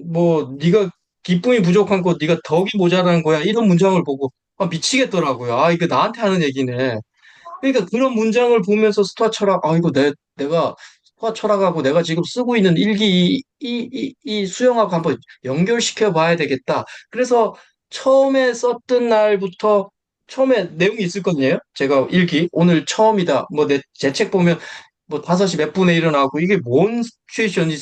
뭐, 네가 기쁨이 부족한 거, 네가 덕이 모자라는 거야. 이런 문장을 보고, 아, 미치겠더라고요. 아, 이거 나한테 하는 얘기네. 그러니까 그런 문장을 보면서 스토아 철학, 아, 이거 내가 수화 철학하고 내가 지금 쓰고 있는 일기 이 수영하고 한번 연결시켜 봐야 되겠다. 그래서 처음에 썼던 날부터 처음에 내용이 있을 거든요. 제가 일기 오늘 처음이다. 뭐 제 책 보면 뭐 5시 몇 분에 일어나고 이게 뭔 시츄에이션이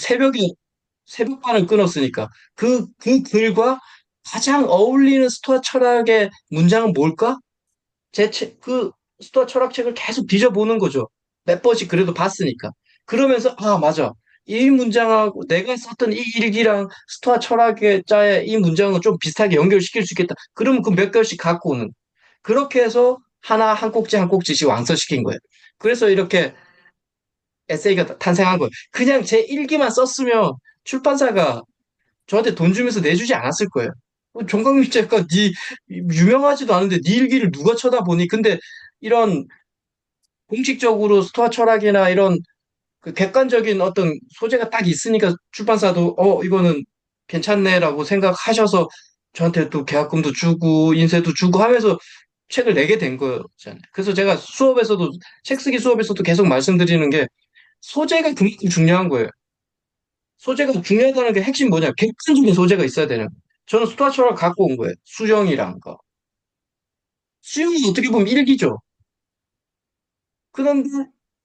새벽반을 끊었으니까 그 글과 가장 어울리는 스토아 철학의 문장은 뭘까? 그 스토아 철학책을 계속 뒤져보는 거죠. 몇 번씩 그래도 봤으니까. 그러면서, 아, 맞아. 이 문장하고 내가 썼던 이 일기랑 스토아 철학의 자의 이 문장은 좀 비슷하게 연결시킬 수 있겠다. 그러면 그 몇 개씩 갖고 오는. 그렇게 해서 하나 한 꼭지 한 꼭지씩 완성시킨 거예요. 그래서 이렇게 에세이가 탄생한 거예요. 그냥 제 일기만 썼으면 출판사가 저한테 돈 주면서 내주지 않았을 거예요. 종강님 작가, 유명하지도 않은데 네 일기를 누가 쳐다보니? 근데 이런 공식적으로 스토아 철학이나 이런 그 객관적인 어떤 소재가 딱 있으니까 출판사도 이거는 괜찮네라고 생각하셔서 저한테 또 계약금도 주고 인쇄도 주고 하면서 책을 내게 된 거잖아요. 그래서 제가 수업에서도 책 쓰기 수업에서도 계속 말씀드리는 게 소재가 그만큼 중요한 거예요. 소재가 중요하다는 게 핵심 뭐냐? 객관적인 소재가 있어야 되는 거예요. 저는 스토아 철학 갖고 온 거예요. 수정이랑 거. 수영은 어떻게 보면 일기죠. 그런데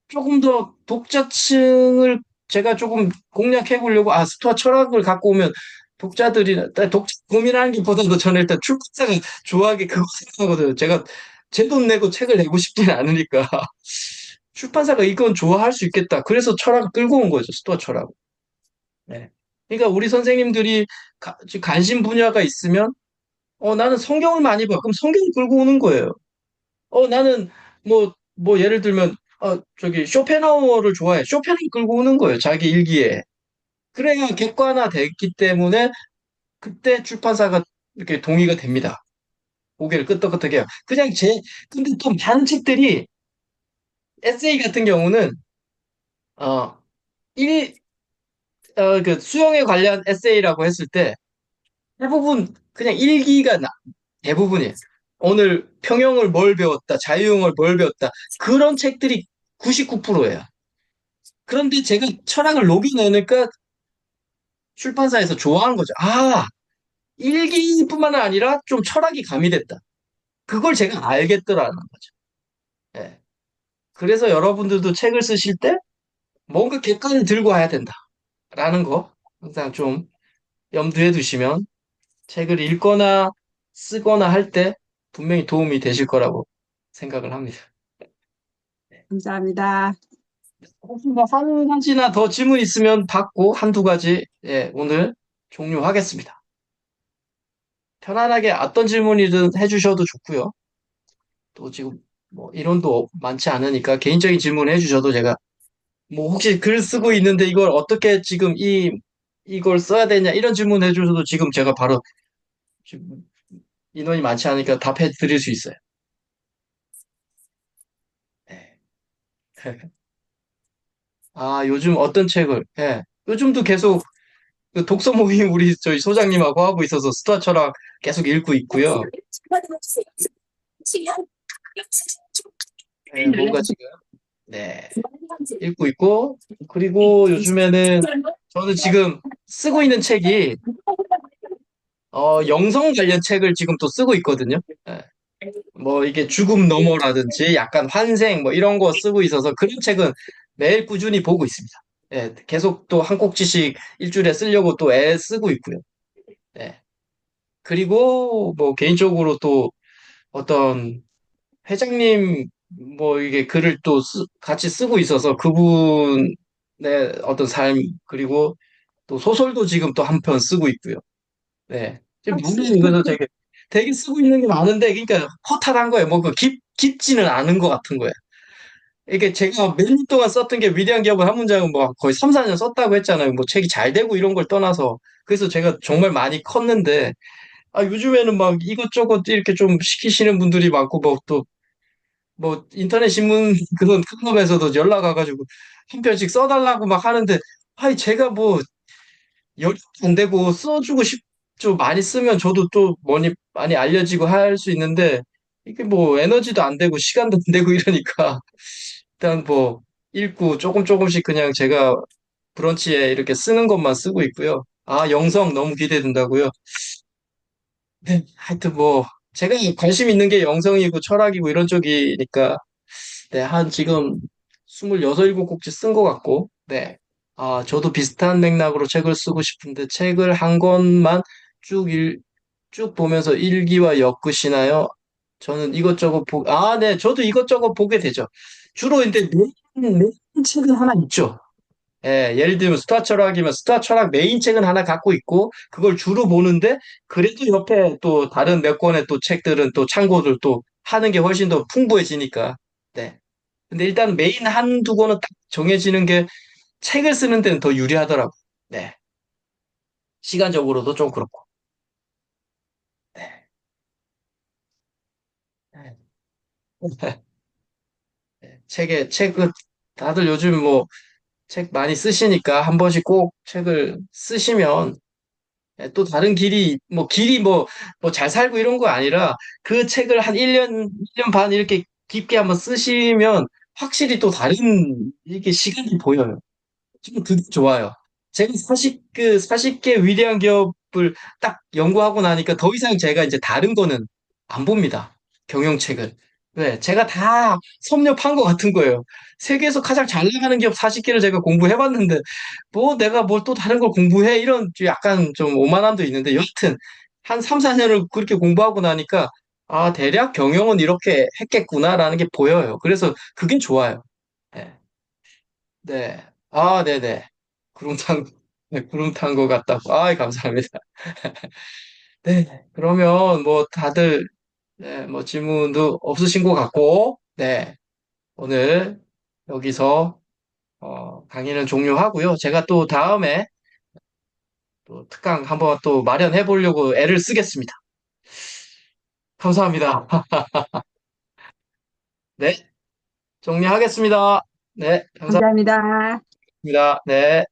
조금 더 독자층을 제가 조금 공략해 보려고, 스토아 철학을 갖고 오면 독자 고민하는 게 보다도 저는 일단 출판사가 좋아하게 그거 생각하거든요. 제가 제 돈 내고 책을 내고 싶지는 않으니까. 출판사가 이건 좋아할 수 있겠다. 그래서 철학을 끌고 온 거죠, 스토아 철학. 네. 그러니까 우리 선생님들이 관심 분야가 있으면, 나는 성경을 많이 봐. 그럼 성경 끌고 오는 거예요. 나는 뭐 예를 들면 저기 쇼펜하우어를 좋아해. 쇼펜을 끌고 오는 거예요. 자기 일기에. 그래야 객관화 됐기 때문에 그때 출판사가 이렇게 동의가 됩니다. 고개를 끄덕끄덕 해요. 근데 또 많은 책들이 에세이 같은 경우는 어, 일, 그 수영에 관련 에세이라고 했을 때 대부분 그냥 대부분이에요. 오늘 평형을 뭘 배웠다, 자유형을 뭘 배웠다. 그런 책들이 99%예요. 그런데 제가 철학을 녹여내니까 출판사에서 좋아하는 거죠. 일기뿐만 아니라 좀 철학이 가미됐다. 그걸 제가 알겠더라는 거죠. 예. 그래서 여러분들도 책을 쓰실 때 뭔가 객관을 들고 와야 된다라는 거 항상 좀 염두에 두시면 책을 읽거나 쓰거나 할 때 분명히 도움이 되실 거라고 생각을 합니다. 감사합니다. 혹시 한 가지나 더 질문 있으면 받고 한두 가지, 예, 오늘 종료하겠습니다. 편안하게 어떤 질문이든 해주셔도 좋고요. 또 지금 뭐 이론도 많지 않으니까 개인적인 질문 해주셔도 제가 뭐 혹시 글 쓰고 있는데 이걸 어떻게 지금 이걸 써야 되냐 이런 질문 해주셔도 지금 제가 바로 지금 인원이 많지 않으니까 답해 드릴 수 있어요. 네. 요즘 어떤 책을, 예. 요즘도 계속 그 독서 모임 우리 저희 소장님하고 하고 있어서 스토아 철학 계속 읽고 있고요. 예, 뭔가 지금, 네, 읽고 있고, 그리고 요즘에는 저는 지금 쓰고 있는 책이, 영성 관련 책을 지금 또 쓰고 있거든요. 예. 뭐 이게 죽음 너머라든지 약간 환생 뭐 이런 거 쓰고 있어서 그런 책은 매일 꾸준히 보고 있습니다. 예, 계속 또 한 꼭지씩 일주일에 쓰려고 또 애 쓰고 있고요. 예. 그리고 뭐 개인적으로 또 어떤 회장님 뭐 이게 글을 또 같이 쓰고 있어서 그분의 어떤 삶 그리고 또 소설도 지금 또 한 편 쓰고 있고요. 네. 지금 문제는 그래서 되게 쓰고 있는 게 많은데 그러니까 허탈한 거예요. 뭐 그 깊지는 않은 것 같은 거예요. 이게 제가 몇 년 동안 썼던 게 위대한 기업을 한 문장은 뭐 거의 3, 4년 썼다고 했잖아요. 뭐 책이 잘 되고 이런 걸 떠나서 그래서 제가 정말 많이 컸는데 요즘에는 막 이것저것 이렇게 좀 시키시는 분들이 많고 뭐 또 뭐 인터넷 신문 그런 클럽에서도 연락 와가지고 한 편씩 써달라고 막 하는데 제가 뭐 열이 안 되고 써주고 싶죠. 많이 쓰면 저도 또 많이 알려지고 할 수 있는데 이게 뭐 에너지도 안 되고 시간도 안 되고 이러니까 일단 뭐 읽고 조금 조금씩 그냥 제가 브런치에 이렇게 쓰는 것만 쓰고 있고요. 아, 영성 너무 기대된다고요? 네, 하여튼 뭐, 제가 관심 있는 게 영성이고 철학이고 이런 쪽이니까, 네, 한 지금 26, 7곡째 쓴 것 같고, 네. 아, 저도 비슷한 맥락으로 책을 쓰고 싶은데, 책을 한 권만 쭉 쭉 보면서 일기와 엮으시나요? 저는 이것저것 네, 저도 이것저것 보게 되죠. 주로 이제 메인 책은 하나 있죠. 예, 예를 들면 스타 철학이면 스타 철학 메인 책은 하나 갖고 있고 그걸 주로 보는데 그래도 옆에 또 다른 몇 권의 또 책들은 또 참고들 또 하는 게 훨씬 더 풍부해지니까. 네. 근데 일단 메인 한두 권은 딱 정해지는 게 책을 쓰는 데는 더 유리하더라고. 네. 시간적으로도 좀 그렇고. 네. 네. 책은 다들 요즘 뭐 책 많이 쓰시니까 한 번씩 꼭 책을 쓰시면 또 다른 길이 뭐 잘 살고 이런 거 아니라 그 책을 한 1년 반 이렇게 깊게 한번 쓰시면 확실히 또 다른 이렇게 시간이 보여요. 지금 그게 좋아요. 제가 40개 위대한 기업을 딱 연구하고 나니까 더 이상 제가 이제 다른 거는 안 봅니다. 경영책을. 네, 제가 다 섭렵한 것 같은 거예요. 세계에서 가장 잘 나가는 기업 40개를 제가 공부해봤는데, 뭐 내가 뭘 또 다른 걸 공부해? 이런 좀 약간 좀 오만함도 있는데, 여하튼 한 3, 4년을 그렇게 공부하고 나니까, 아, 대략 경영은 이렇게 했겠구나라는 게 보여요. 그래서 그게 좋아요. 네. 네. 아, 네네. 구름탄, 네, 구름 탄 것 같다고. 아, 감사합니다. 네. 그러면 뭐 다들, 네, 뭐 질문도 없으신 것 같고, 네. 오늘 여기서, 강의는 종료하고요. 제가 또 다음에 또 특강 한번 또 마련해 보려고 애를 쓰겠습니다. 감사합니다. 네. 정리하겠습니다. 네. 감사합니다. 감사합니다. 네.